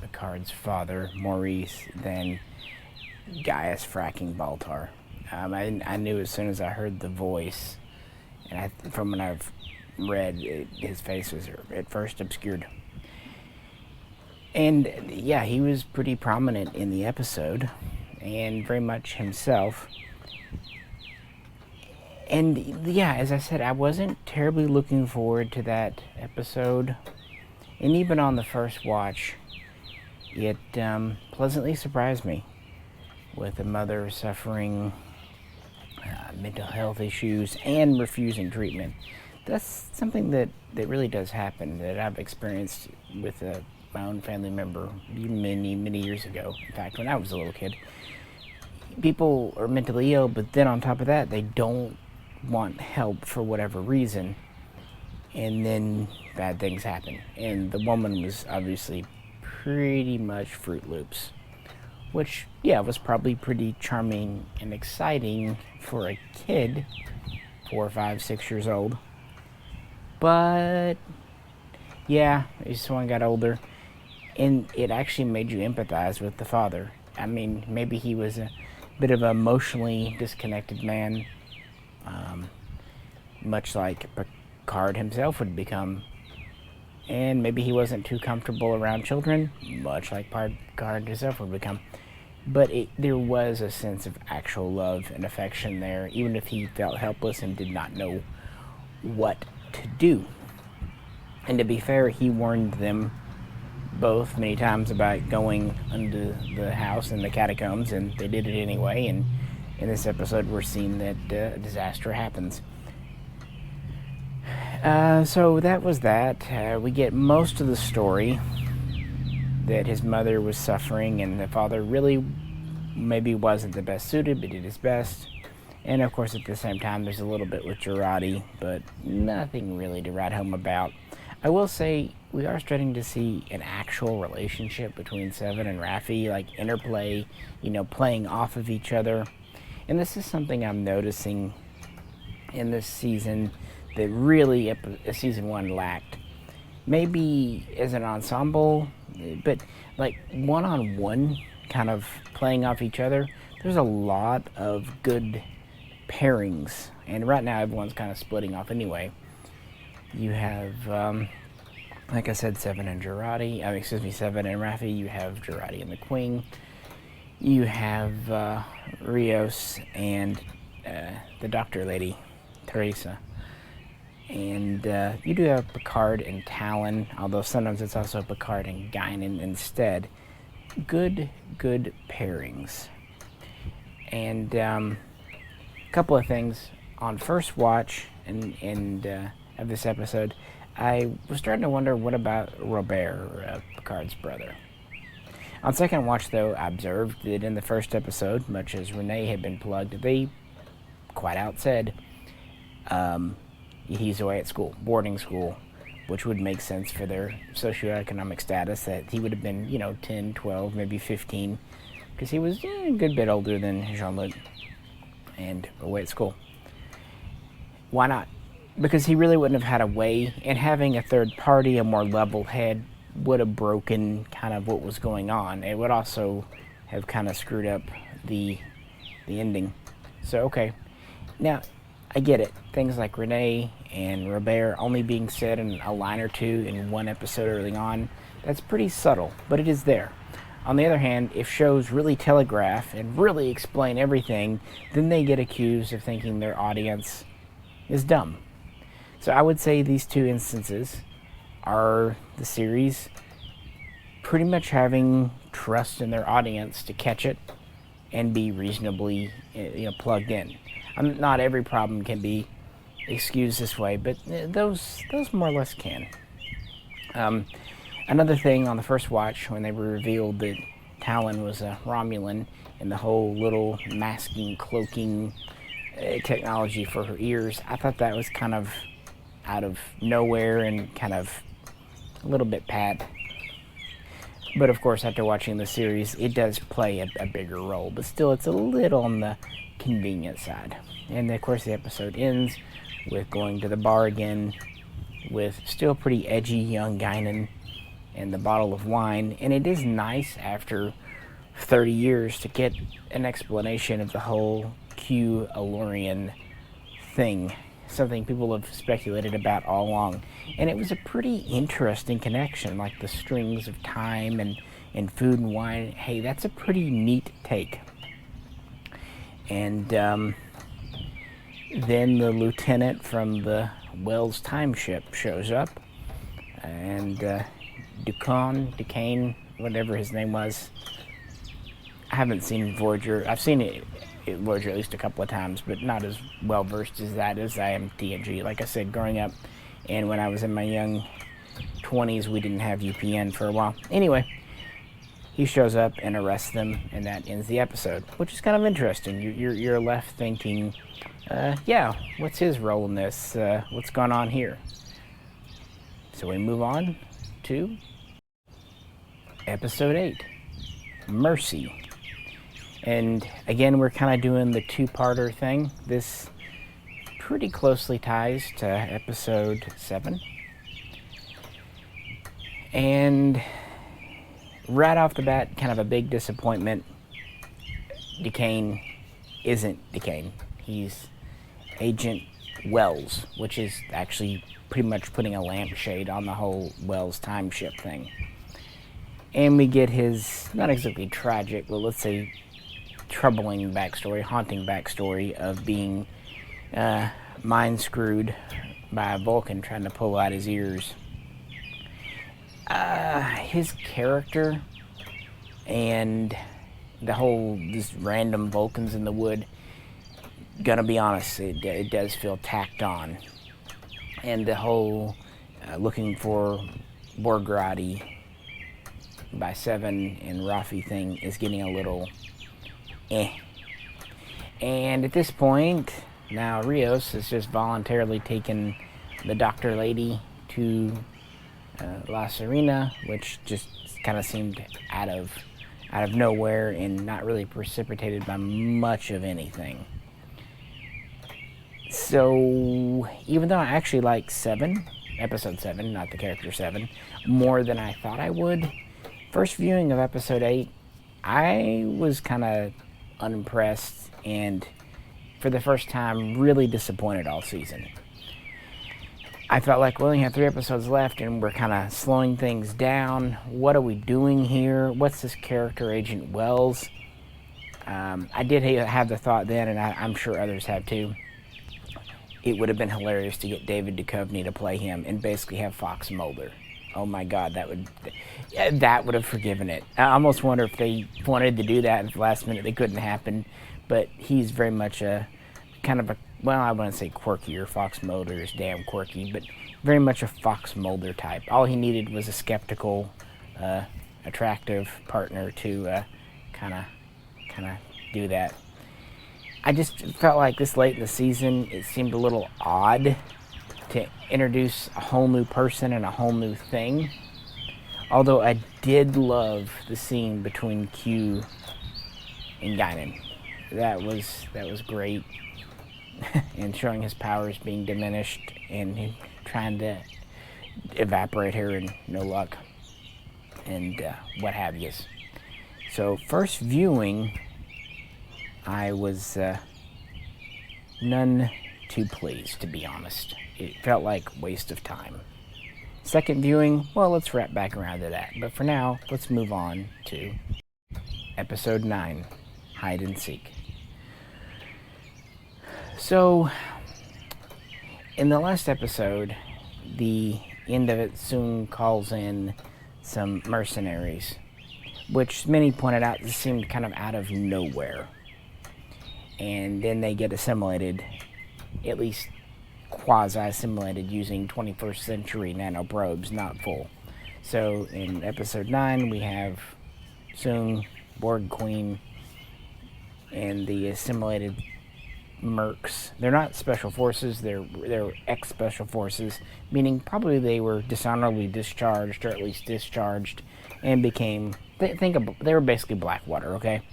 Speaker 1: Picard's father, Maurice, than Gaius fracking Baltar. I knew as soon as I heard the voice, and from when I've read, his face was at first obscured. And yeah, he was pretty prominent in the episode, and very much himself. And yeah, as I said, I wasn't terribly looking forward to that episode. And even on the first watch, it pleasantly surprised me. With a mother suffering mental health issues and refusing treatment. That's something that really does happen, that I've experienced with my own family member many, many years ago. In fact, when I was a little kid. People are mentally ill, but then on top of that, they don't want help for whatever reason. And then bad things happen. And the woman was obviously pretty much Fruit Loops. Which, yeah, was probably pretty charming and exciting for a kid, 4, 5, 6 years old. But, yeah, as one got older, and it actually made you empathize with the father. I mean, maybe he was a bit of an emotionally disconnected man, much like Picard himself would become. And maybe he wasn't too comfortable around children, much like Picard himself would become. But there was a sense of actual love and affection there, even if he felt helpless and did not know what to do. And to be fair, he warned them both many times about going into the house in the catacombs, and they did it anyway. And in this episode, we're seeing that a disaster happens. So that was that. We get most of the story that his mother was suffering and the father really maybe wasn't the best suited, but did his best. And of course, at the same time, there's a little bit with Jurati, but nothing really to write home about. I will say we are starting to see an actual relationship between Seven and Raffi, like interplay, playing off of each other. And this is something I'm noticing in this season that really season 1 lacked. Maybe as an ensemble, but like one-on-one kind of playing off each other, there's a lot of good pairings. And right now everyone's kind of splitting off anyway. You have, like I said, Seven and Jurati. Seven and Raffi. You have Jurati and the Queen. You have Rios and the doctor lady, Teresa. And you do have Picard and Talon, although sometimes it's also Picard and Guinan instead. Good pairings. And a couple of things. On first watch, of this episode, I was starting to wonder, what about Robert, Picard's brother? On second watch, though, I observed that in the first episode, much as Renee had been plugged, they quite out said he's away at school, boarding school, which would make sense for their socioeconomic status, that he would have been, 10, 12, maybe 15, because he was a good bit older than Jean-Luc, and away at school. Why not? Because he really wouldn't have had a way, and having a third party, a more level head, would have broken kind of what was going on. It would also have kind of screwed up the ending. So, okay. Now, I get it. Things like Renee and Robert only being said in a line or two in one episode early on, that's pretty subtle, but it is there. On the other hand, if shows really telegraph and really explain everything, then they get accused of thinking their audience is dumb. So I would say these two instances are the series pretty much having trust in their audience to catch it and be reasonably plugged in. Not every problem can be excused this way, but those more or less can. Another thing on the first watch, when they were revealed that Talon was a Romulan, and the whole little masking, cloaking technology for her ears, I thought that was kind of out of nowhere and kind of a little bit pat. But of course, after watching the series, it does play a bigger role, but still it's a little on the convenient side. And of course the episode ends with going to the bar again with still pretty edgy young Guinan and the bottle of wine. And it is nice after 30 years to get an explanation of the whole Q-Allurian thing, something people have speculated about all along. And it was a pretty interesting connection, like the strings of time and food and wine. Hey, that's a pretty neat take. And then the lieutenant from the Wells time ship shows up, and Duquesne, whatever his name was. I haven't seen Voyager. I've seen it Voyager at least a couple of times, but not as well versed as that as I am TNG. Like I said, growing up, and when I was in my young 20s, we didn't have UPN for a while. Anyway, he shows up and arrests them, and that ends the episode, which is kind of interesting. You're left thinking, what's his role in this? What's going on here? So we move on to episode 8, Mercy. And again, we're kind of doing the two-parter thing. This pretty closely ties to episode 7. And right off the bat, kind of a big disappointment. Duquesne isn't Duquesne. He's Agent Wells, which is actually pretty much putting a lampshade on the whole Wells time ship thing. And we get his, not exactly tragic, but let's say troubling backstory, haunting backstory of being mind screwed by a Vulcan trying to pull out his ears. His character and the whole, this random Vulcans in the wood, gonna be honest, it does feel tacked on. And the whole looking for Borgrati by Seven and Rafi thing is getting a little And at this point, now Rios has just voluntarily taken the doctor lady to La Serena, which just kind of seemed out of nowhere and not really precipitated by much of anything. So even though I actually like episode 7, not the character 7, more than I thought I would, first viewing of episode 8, I was kind of unimpressed and for the first time really disappointed all season. I felt like we only have 3 episodes left and we're kind of slowing things down. What are we doing here? What's this character, Agent Wells? I did have the thought then, and I'm sure others have too, it would have been hilarious to get David Duchovny to play him and basically have Fox Mulder. Oh my God, that would have forgiven it. I almost wonder if they wanted to do that at the last minute, they couldn't happen. But he's very much a kind of a well, I wouldn't say quirkier. Fox Mulder is damn quirky, but very much a Fox Mulder type. All he needed was a skeptical, attractive partner to kind of do that. I just felt like this late in the season, it seemed a little odd to introduce a whole new person and a whole new thing. Although I did love the scene between Q and Guinan. That was great. And showing his powers being diminished and him trying to evaporate her and no luck. And what have yous. So first viewing, I was none too pleased, to be honest. It felt like a waste of time. Second viewing, well, let's wrap back around to that. But for now, let's move on to Episode 9, Hide and Seek. So, in the last episode, the end of it soon calls in some mercenaries, which many pointed out seemed kind of out of nowhere. And then they get assimilated, at least quasi-assimilated, using 21st century nanoprobes, not full. So in episode 9, we have Soong, Borg Queen, and the assimilated mercs. They're not special forces, they're ex-special forces, meaning probably they were dishonorably discharged, or at least discharged, and became, they were basically Blackwater, okay?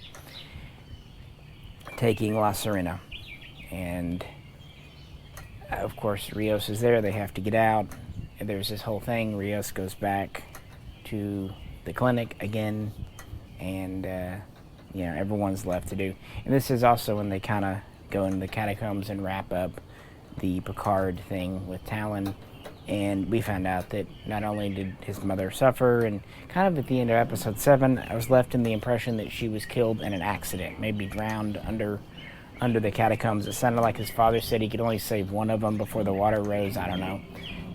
Speaker 1: Taking La Serena. And of course Rios is there, they have to get out, and there's this whole thing. Rios goes back to the clinic again, and everyone's left to do. And this is also when they kind of go into the catacombs and wrap up the Picard thing with Talon. And we found out that not only did his mother suffer, and kind of at the end of episode 7, I was left in the impression that she was killed in an accident, maybe drowned under the catacombs. It sounded like his father said he could only save one of them before the water rose. I don't know.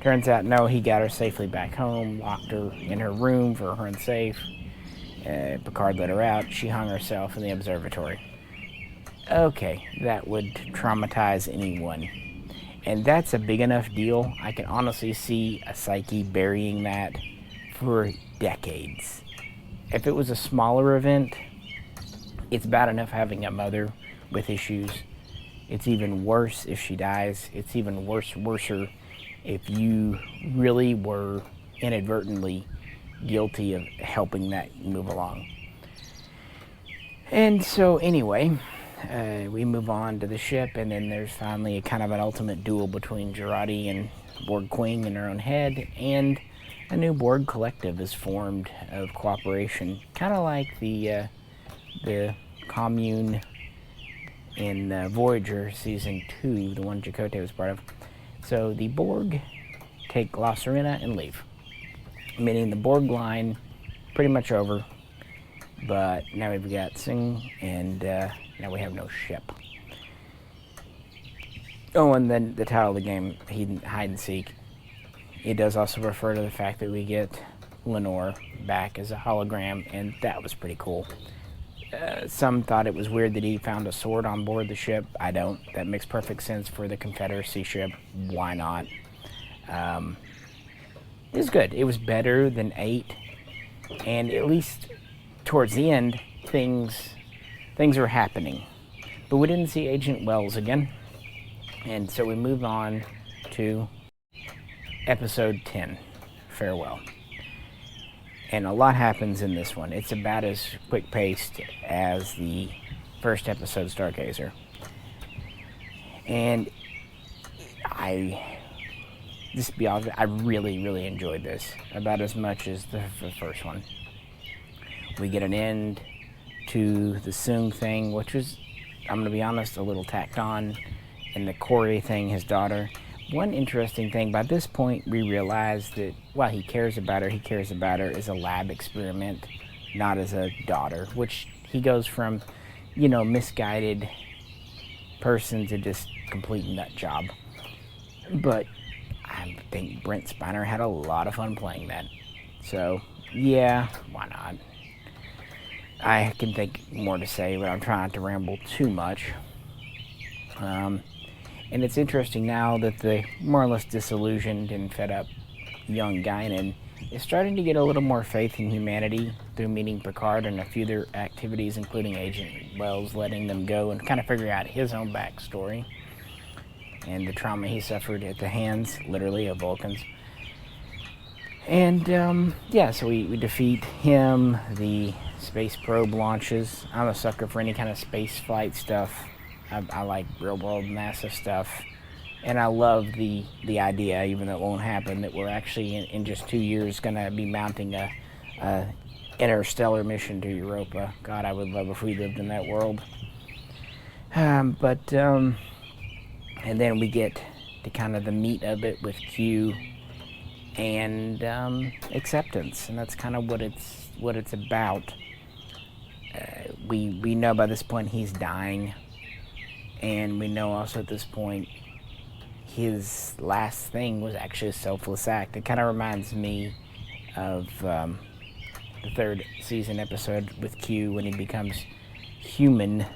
Speaker 1: Turns out, no, he got her safely back home, locked her in her room for her unsafe. Picard let her out. She hung herself in the observatory. Okay, that would traumatize anyone. And that's a big enough deal. I can honestly see a Psyche burying that for decades. If it was a smaller event, it's bad enough having a mother with issues. It's even worse if she dies. It's even worser if you really were inadvertently guilty of helping that move along. And so anyway, we move on to the ship, and then there's finally a kind of an ultimate duel between Jurati and Borg Queen in her own head, and a new Borg collective is formed of cooperation, kind of like the commune in Voyager Season 2, the one Chakotay was part of. So the Borg take La Serena and leave, meaning the Borg line pretty much over, but now we've got Soong, and now we have no ship. Oh, and then the title of the game, Hide and Seek, it does also refer to the fact that we get Lenore back as a hologram, and that was pretty cool. Some thought it was weird that he found a sword on board the ship. I don't. That makes perfect sense for the Confederacy ship. Why not? It was good. It was better than 8, and at least towards the end, things were happening. But we didn't see Agent Wells again, and so we move on to episode 10, Farewell. And a lot happens in this one. It's about as quick-paced as the first episode, Stargazer. And just to be honest, I really, really enjoyed this, about as much as the first one. We get an end to the Soong thing, which was, I'm going to be honest, a little tacked on, and the Corey thing, his daughter. One interesting thing, by this point, we realize that while he cares about her as a lab experiment, not as a daughter, which he goes from, misguided person to just complete nut job. But I think Brent Spiner had a lot of fun playing that. So, yeah, why not? I can think more to say, but I'm trying not to ramble too much. And it's interesting now that the more or less disillusioned and fed up young Guinan is starting to get a little more faith in humanity through meeting Picard and a few other activities, including Agent Wells letting them go and kind of figuring out his own backstory and the trauma he suffered at the hands, literally, of Vulcans. And, so we defeat him. The space probe launches. I'm a sucker for any kind of space flight stuff. I like real-world NASA stuff. And I love the idea, even though it won't happen, that we're actually, in just 2 years, going to be mounting a interstellar mission to Europa. God, I would love if we lived in that world. And then we get to kind of the meat of it with Q and acceptance, and that's kind of what it's about. We know by this point he's dying, and we know also at this point his last thing was actually a selfless act. It kind of reminds me of the third season episode with Q when he becomes human.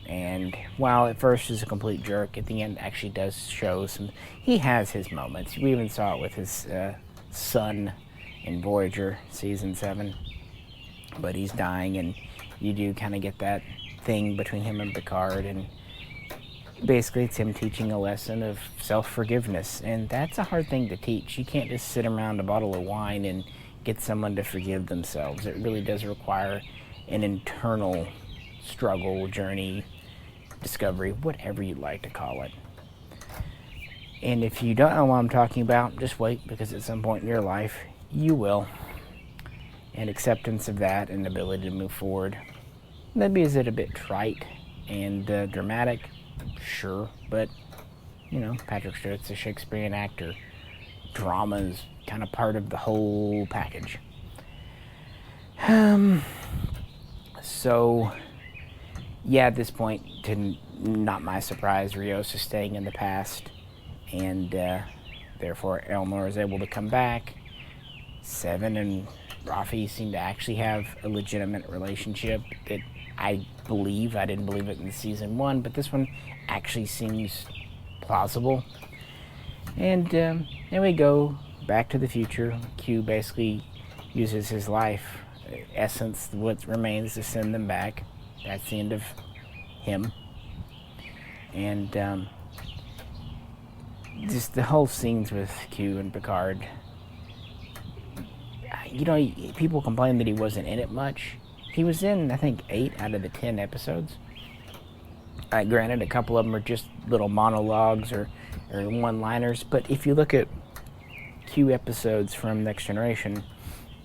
Speaker 1: And while at first he's a complete jerk, at the end actually does show some... He has his moments. We even saw it with his son in Voyager Season 7. But he's dying, and you do kind of get that thing between him and Picard. And basically it's him teaching a lesson of self-forgiveness. And that's a hard thing to teach. You can't just sit around a bottle of wine and get someone to forgive themselves. It really does require an internal struggle, journey, discovery, whatever you'd like to call it. And if you don't know what I'm talking about, just wait, because at some point in your life, you will. And acceptance of that and ability to move forward. Maybe is it a bit trite and dramatic? Sure, but, Patrick Stewart's a Shakespearean actor. Drama is kind of part of the whole package. At this point, to not my surprise, Rios is staying in the past, and therefore Elnor is able to come back. Seven and Rafi seem to actually have a legitimate relationship that I didn't believe it in season 1, but this one actually seems plausible. And then we go back to the future. Q basically uses his life essence, what remains, to send them back. That's the end of him. And just the whole scenes with Q and Picard. People complain that he wasn't in it much. He was in, I think, 8 out of the 10 episodes. Granted, a couple of them are just little monologues or one-liners, but if you look at Q episodes from Next Generation,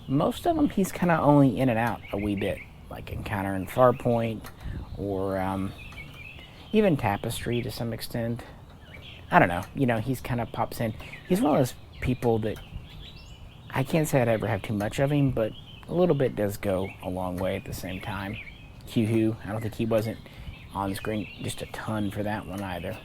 Speaker 1: most of them he's kind of only in and out a wee bit, like Encounter in Farpoint, or even Tapestry to some extent. I don't know. He's kind of pops in. He's one of those people that I can't say I'd ever have too much of him, but a little bit does go a long way at the same time. Q-Hu, I don't think he wasn't on screen just a ton for that one either.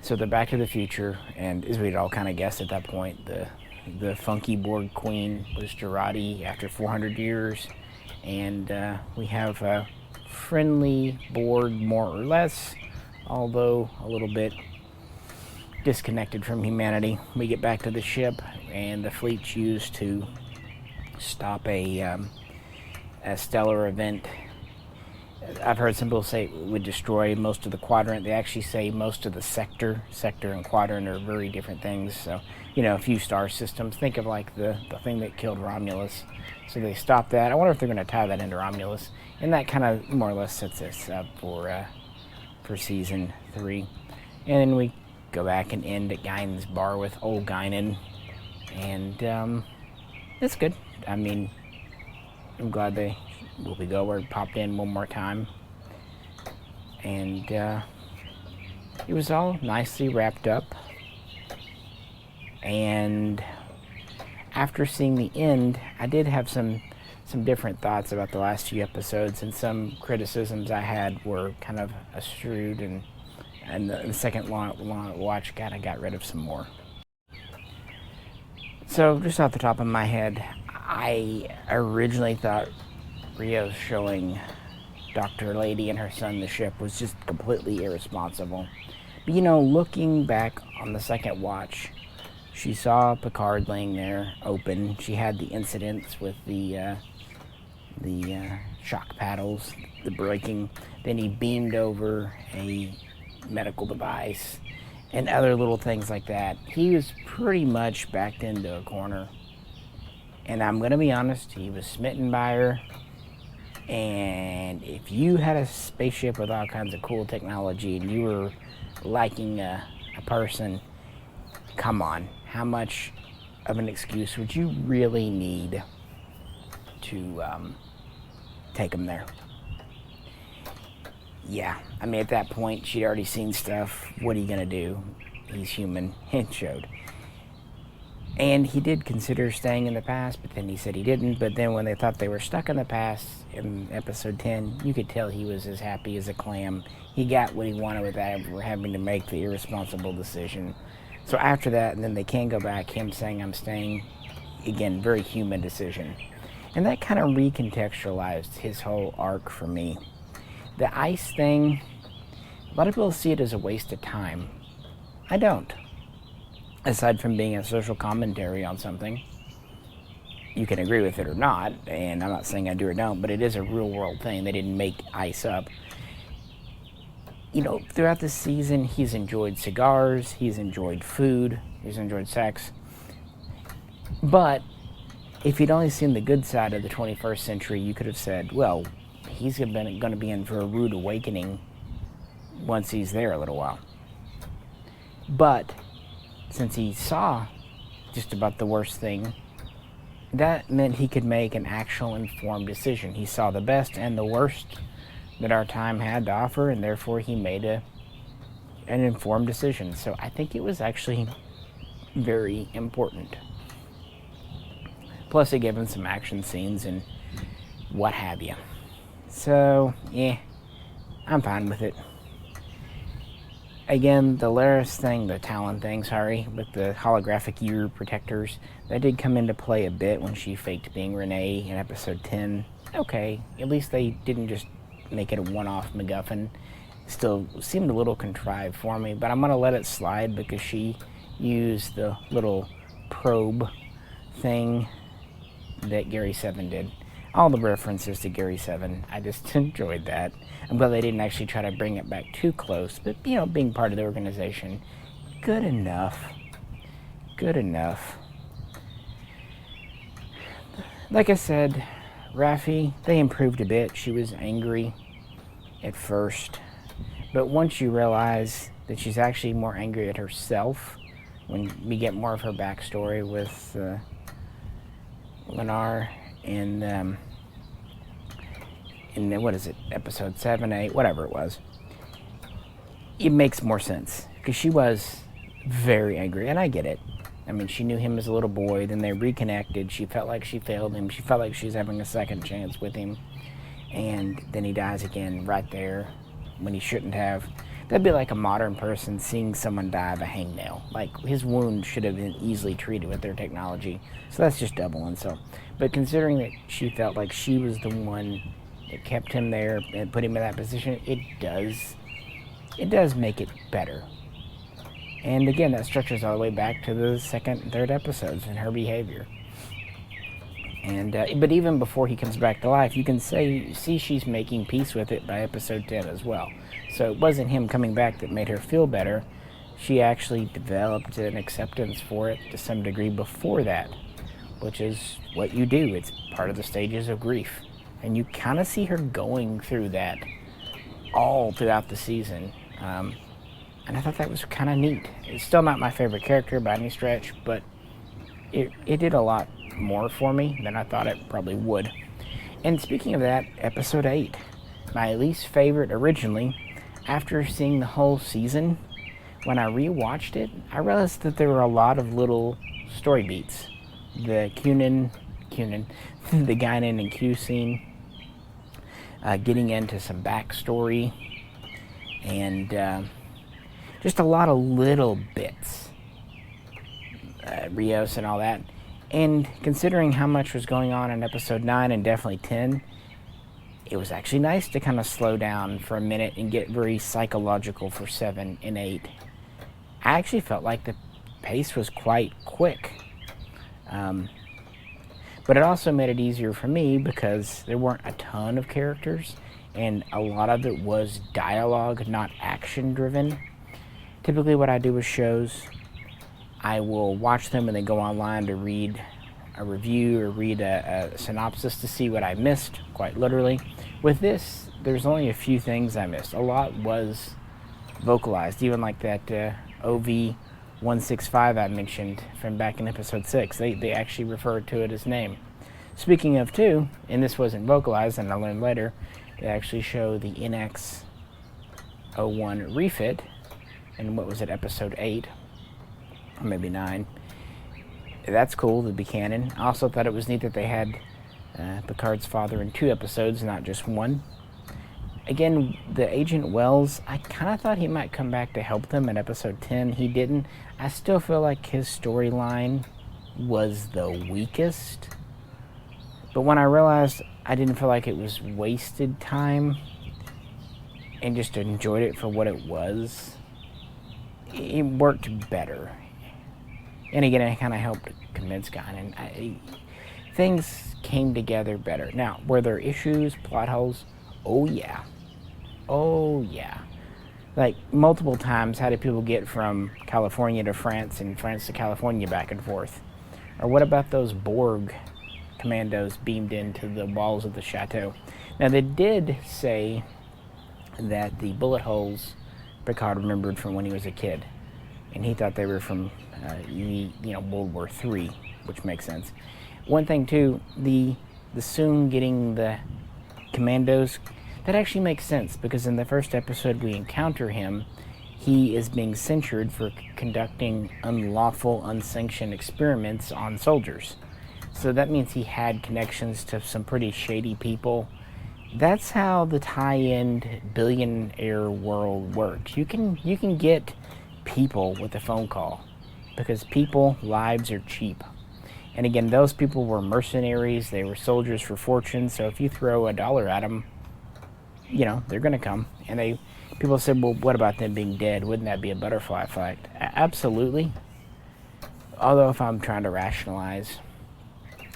Speaker 1: So they're Back to the Future, and as we'd all kind of guessed at that point, the funky Borg queen was Jurati after 400 years, and we have a friendly Borg, more or less, although a little bit disconnected from humanity. We get back to the ship, and the fleet's used to stop a stellar event. I've heard some people say it would destroy most of the quadrant. They actually say most of the sector. Sector and quadrant are very different things. So, a few star systems. Think of like the thing that killed Romulus. So they stopped that. I wonder if they're going to tie that into Romulus. And that kind of more or less sets us up for season 3. And then we go back and end at Guinan's bar with old Guinan. And it's good. I mean, I'm glad they Whoopi Goldberg popped in one more time. And it was all nicely wrapped up. And after seeing the end, I did have some different thoughts about the last few episodes, and some criticisms I had were kind of eschewed, and the second long watch kind of got rid of some more. So, just off the top of my head, I originally thought Rios showing Dr. Lady and her son, the ship, was just completely irresponsible. But, looking back on the second watch, she saw Picard laying there open. She had the incidents with the shock paddles, the breaking. Then he beamed over a medical device and other little things like that. He was pretty much backed into a corner. And I'm going to be honest, he was smitten by her. And if you had a spaceship with all kinds of cool technology and you were liking a person, come on, how much of an excuse would you really need to take him there? Yeah, I mean, at that point, she'd already seen stuff. What are you going to do? He's human. It showed. And he did consider staying in the past, but then he said he didn't. But then when they thought they were stuck in the past in episode 10, you could tell he was as happy as a clam. He got what he wanted without ever having to make the irresponsible decision. So after that, and then they can go back, him saying, I'm staying, again, very human decision. And that kind of recontextualized his whole arc for me. The ice thing, a lot of people see it as a waste of time. I don't. Aside from being a social commentary on something, you can agree with it or not, and I'm not saying I do or don't, but it is a real world thing. They didn't make ice up. Throughout the season, he's enjoyed cigars, he's enjoyed food, he's enjoyed sex. But if you'd only seen the good side of the 21st century, you could have said, well, he's going to be in for a rude awakening once he's there a little while. But since he saw just about the worst thing, that meant he could make an actual informed decision. He saw the best and the worst that our time had to offer, and therefore he made an informed decision. So I think it was actually very important. Plus it gave him some action scenes and what have you. So, yeah, I'm fine with it. Again, the Laris thing, the Talon thing, with the holographic ear protectors, that did come into play a bit when she faked being Renee in episode 10. Okay, at least they didn't just make it a one-off MacGuffin. Still seemed a little contrived for me, but I'm going to let it slide because she used the little probe thing that Gary 7 did. All the references to Gary 7, I just enjoyed that. I'm glad they didn't actually try to bring it back too close, but, being part of the organization, good enough. Good enough. Like I said, Raffi, they improved a bit. She was angry at first, but once you realize that she's actually more angry at herself, when we get more of her backstory with Lennar in what is it, episode 7, 8, whatever it was, it makes more sense, because she was very angry, and I get it. I mean, she knew him as a little boy, then they reconnected, she felt like she failed him, she felt like she was having a second chance with him, and then he dies again right there when he shouldn't have. That'd be like a modern person seeing someone die of a hangnail. Like, his wound should have been easily treated with their technology, so that's just double insult. But considering that she felt like she was the one that kept him there and put him in that position, it does make it better. And again, that stretches all the way back to the second and third episodes and her behavior. And but even before he comes back to life, you can see she's making peace with it by episode 10 as well. So it wasn't him coming back that made her feel better. She actually developed an acceptance for it to some degree before that, which is what you do. It's part of the stages of grief. And you kind of see her going through that all throughout the season. And I thought that was kind of neat. It's still not my favorite character by any stretch, but it did a lot more for me than I thought it probably would. And speaking of that, episode 8, my least favorite originally, after seeing the whole season, when I rewatched it, I realized that there were a lot of little story beats. The Cunin, the Guinan and Q scene, getting into some backstory, and just a lot of little bits. Rios and all that. And considering how much was going on in episode 9 and definitely 10, it was actually nice to kind of slow down for a minute and get very psychological for 7 and 8. I actually felt like the pace was quite quick. But it also made it easier for me because there weren't a ton of characters, and a lot of it was dialogue, not action-driven. Typically what I do with shows, I will watch them and then go online to read a review or read a synopsis to see what I missed, quite literally. With this, there's only a few things I missed. A lot was vocalized, even like that OV-165 I mentioned from back in episode 6. They actually referred to it as name. Speaking of too, and this wasn't vocalized, and I learned later, they actually show the NX-01 refit, and what was it, episode 8, or maybe 9. That's cool to be canon. I also thought it was neat that they had Picard's father in 2 episodes, not just 1. Again, the Agent Wells, I kind of thought he might come back to help them in episode 10. He didn't. I still feel like his storyline was the weakest. But when I realized I didn't feel like it was wasted time and just enjoyed it for what it was, it worked better. And again, it kind of helped convince Guinan. Things came together better. Now, were there issues, plot holes? Oh, yeah. Oh, yeah. Like, multiple times, how did people get from California to France and France to California back and forth? Or what about those Borg commandos beamed into the walls of the chateau? Now, they did say that the bullet holes Picard remembered from when he was a kid. And he thought they were from, World War III, which makes sense. One thing, too, the Soong getting the commandos, that actually makes sense, because in the first episode we encounter him, he is being censured for conducting unlawful, unsanctioned experiments on soldiers. So that means he had connections to some pretty shady people. That's how the tie-in billionaire world works. You can get people with a phone call, because lives are cheap. And again, those people were mercenaries, they were soldiers for fortune, so if you throw $1 at them, they're going to come. And people said, well, what about them being dead? Wouldn't that be a butterfly effect? Absolutely. Although if I'm trying to rationalize,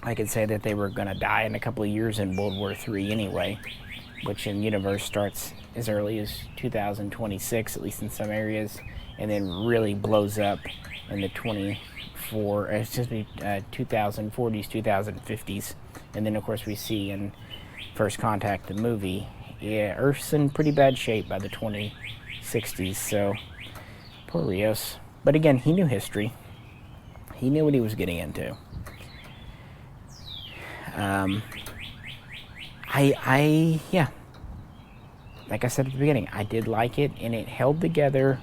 Speaker 1: I could say that they were going to die in a couple of years in World War III anyway, which in universe starts as early as 2026, at least in some areas, and then really blows up in the 2040s, 2050s. And then, of course, we see in First Contact, the movie, Earth's in pretty bad shape by the 2060s, so poor Rios. But again, he knew history. He knew what he was getting into. Like I said at the beginning, I did like it, and it held together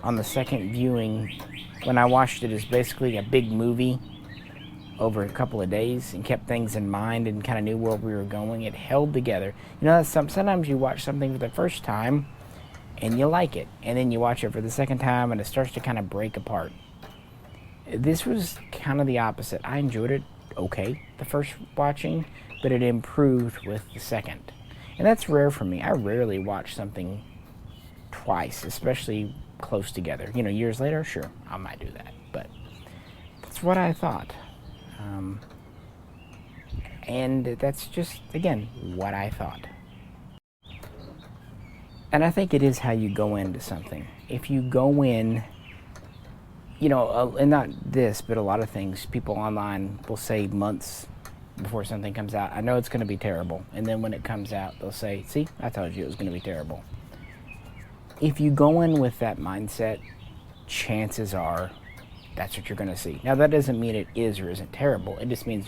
Speaker 1: on the second viewing. When I watched it as basically a big movie over a couple of days and kept things in mind and kind of knew where we were going, it held together. Sometimes you watch something for the first time and you like it, and then you watch it for the second time and it starts to kind of break apart. This was kind of the opposite. I enjoyed it okay the first watching, but it improved with the second. And that's rare for me. I rarely watch something twice, especially close together. Years later, sure, I might do that. But that's what I thought. And that's just, again, what I thought. And I think it is how you go into something. If you go in, and not this, but a lot of things, people online will say months before something comes out, I know it's going to be terrible. And then when it comes out, they'll say, see, I told you it was going to be terrible. If you go in with that mindset, chances are that's what you're going to see. Now, that doesn't mean it is or isn't terrible. It just means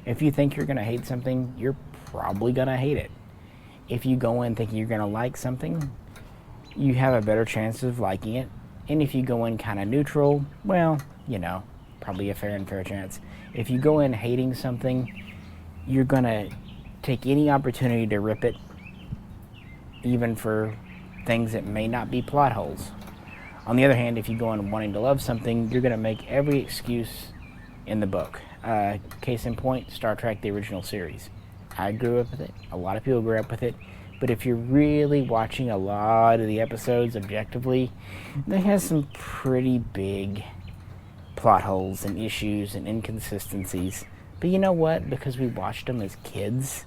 Speaker 1: if you think you're going to hate something, you're probably going to hate it. If you go in thinking you're going to like something, you have a better chance of liking it. And if you go in kind of neutral, well, probably a fair chance. If you go in hating something, you're going to take any opportunity to rip it, even for things that may not be plot holes. On the other hand, if you go in wanting to love something, you're going to make every excuse in the book. Case in point, Star Trek, the original series. I grew up with it. A lot of people grew up with it. But if you're really watching a lot of the episodes objectively, they have some pretty big plot holes and issues and inconsistencies. But you know what? Because we watched them as kids,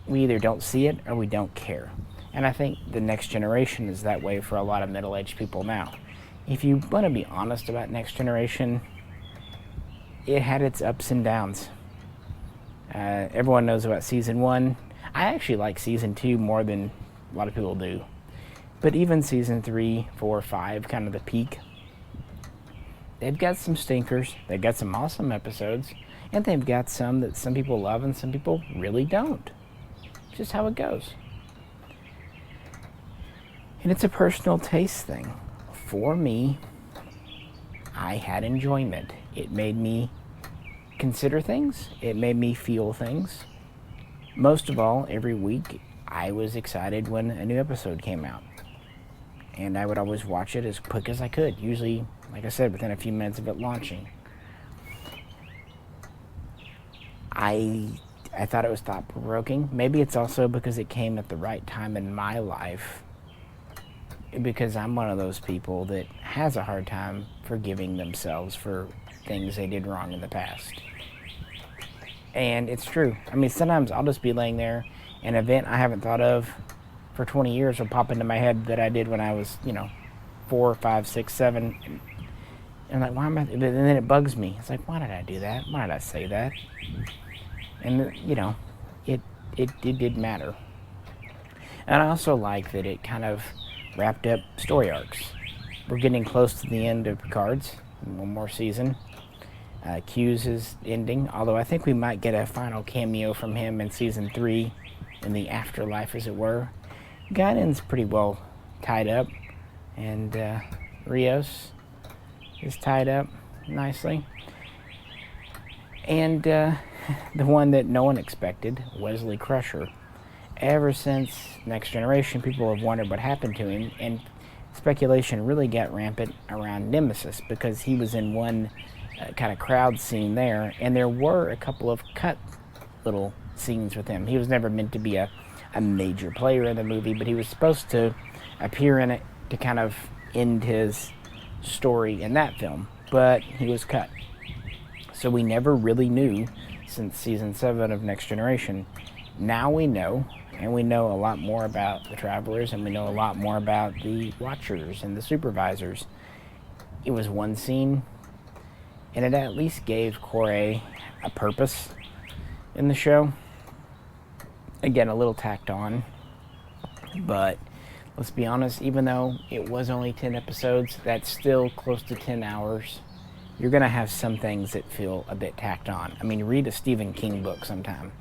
Speaker 1: we either don't see it or we don't care. And I think the next generation is that way for a lot of middle-aged people now. If you want to be honest about Next Generation, it had its ups and downs. Everyone knows about Season 1. I actually like Season 2 more than a lot of people do. But even Season 3, 4, 5, kind of the peak, they've got some stinkers. They've got some awesome episodes. And they've got some that some people love and some people really don't. It's just how it goes. And it's a personal taste thing. For me, I had enjoyment. It made me consider things. It made me feel things. Most of all, every week, I was excited when a new episode came out. And I would always watch it as quick as I could. Usually, like I said, within a few minutes of it launching. I thought it was thought-provoking. Maybe it's also because it came at the right time in my life. Because I'm one of those people that has a hard time forgiving themselves for things they did wrong in the past. And it's true. I mean, sometimes I'll just be laying there, an event I haven't thought of for 20 years will pop into my head that I did when I was, 4, 5, 6, 7. And I'm like, why am I? And then it bugs me. It's like, why did I do that? Why did I say that? And, it did matter. And I also like that it kind of wrapped up story arcs. We're getting close to the end of Picard's. One more season. Q's is ending, although I think we might get a final cameo from him in Season 3, in the afterlife, as it were. Guinan's pretty well tied up, and Rios is tied up nicely. And the one that no one expected, Wesley Crusher. Ever since Next Generation, people have wondered what happened to him, and speculation really got rampant around Nemesis, because he was in one kind of crowd scene there, and there were a couple of cut little scenes with him. He was never meant to be a major player in the movie, but he was supposed to appear in it to kind of end his story in that film, but he was cut. So we never really knew since Season 7 of Next Generation. Now we know, and we know a lot more about the Travelers, and we know a lot more about the Watchers and the Supervisors. It was one scene, and it at least gave Corey a purpose in the show. Again, a little tacked on, but let's be honest, even though it was only 10 episodes, that's still close to 10 hours. You're going to have some things that feel a bit tacked on. I mean, read a Stephen King book sometime.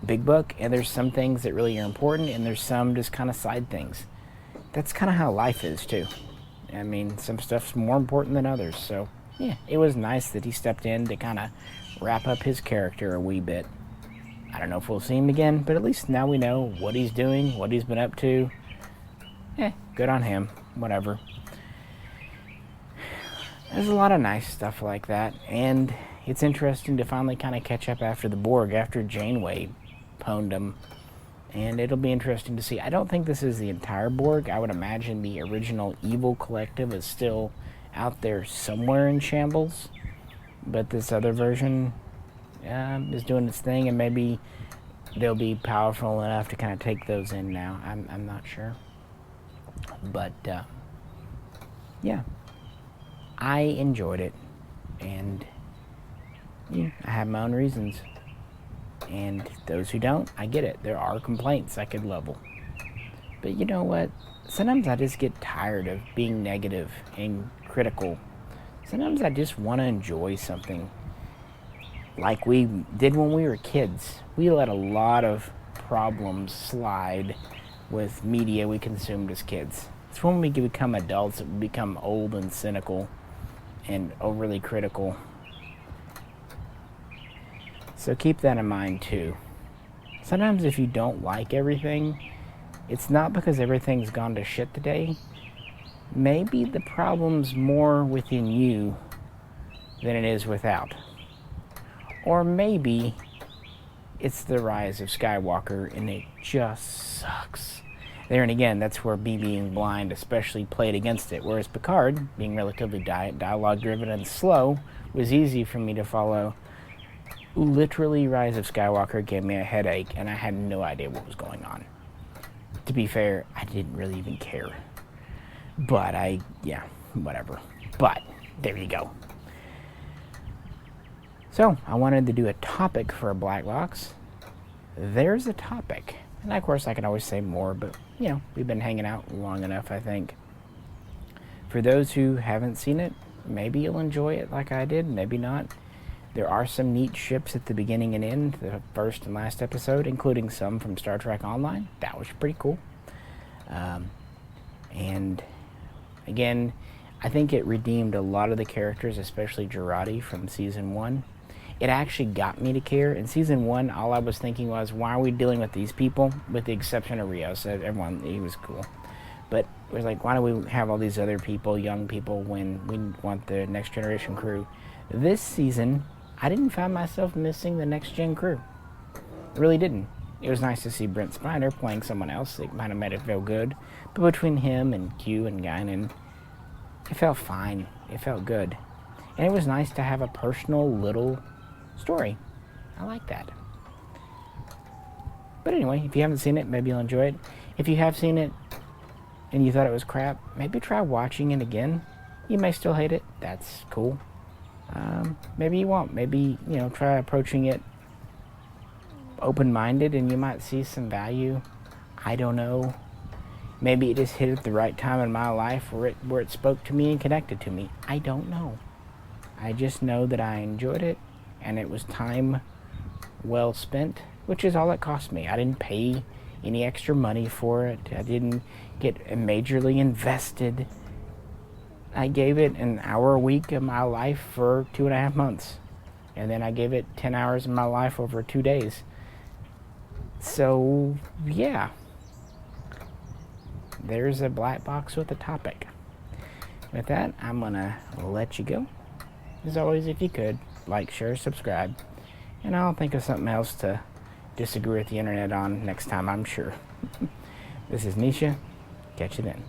Speaker 1: Big book, and there's some things that really are important, and there's some just kind of side things. That's kind of how life is, too. I mean, some stuff's more important than others, so yeah, it was nice that he stepped in to kind of wrap up his character a wee bit. I don't know if we'll see him again, but at least now we know what he's doing, what he's been up to. Good on him. Whatever. There's a lot of nice stuff like that, and it's interesting to finally kind of catch up after the Borg, after Janeway pwned him, and it'll be interesting to see. I don't think this is the entire Borg. I would imagine the original evil collective is still out there somewhere in shambles, but this other version is doing its thing, and maybe they'll be powerful enough to kind of take those in now. I'm not sure, but yeah, I enjoyed it, and I have my own reasons, and those who don't, I get it. There are complaints I could level, but you know what? Sometimes I just get tired of being negative and critical. Sometimes I just want to enjoy something like we did when we were kids. We let a lot of problems slide with media we consumed as kids. It's when we become adults that we become old and cynical and overly critical. So keep that in mind too. Sometimes if you don't like everything, it's not because everything's gone to shit today. Maybe the problem's more within you than it is without. Or maybe it's the rise of Skywalker, and it just sucks. There and again, that's where me being blind especially played against it, whereas Picard, being relatively dialogue-driven and slow, was easy for me to follow. Literally, Rise of Skywalker gave me a headache, and I had no idea what was going on. To be fair, I didn't really even care. But yeah, whatever. But, there you go. So, I wanted to do a topic for a Blackbox. There's a topic. And of course, I can always say more, but, we've been hanging out long enough, I think. For those who haven't seen it, maybe you'll enjoy it like I did, maybe not. There are some neat ships at the beginning and end, the first and last episode, including some from Star Trek Online. That was pretty cool. And, again, I think it redeemed a lot of the characters, especially Jurati from Season 1. It actually got me to care. In Season 1, all I was thinking was, why are we dealing with these people? With the exception of Rios. Everyone, he was cool. But it was like, why do we have all these other people, young people, when we want the Next Generation crew? This season, I didn't find myself missing the Next Gen crew. I really didn't. It was nice to see Brent Spiner playing someone else. It might have made it feel good. But between him and Q and Guinan, it felt fine. It felt good. And it was nice to have a personal little story. I like that. But anyway, if you haven't seen it, maybe you'll enjoy it. If you have seen it and you thought it was crap, maybe try watching it again. You may still hate it. That's cool. Maybe you won't. Maybe, try approaching it open-minded and you might see some value. I don't know. Maybe it just hit at the right time in my life where it spoke to me and connected to me. I don't know. I just know that I enjoyed it and it was time well spent, which is all it cost me. I didn't pay any extra money for it. I didn't get majorly invested. I gave it an hour a week of my life for 2.5 months. And then I gave it 10 hours of my life over 2 days. So, yeah. There's a Blackbox with a topic. With that, I'm going to let you go. As always, if you could, like, share, subscribe. And I'll think of something else to disagree with the internet on next time, I'm sure. This is Misha. Catch you then.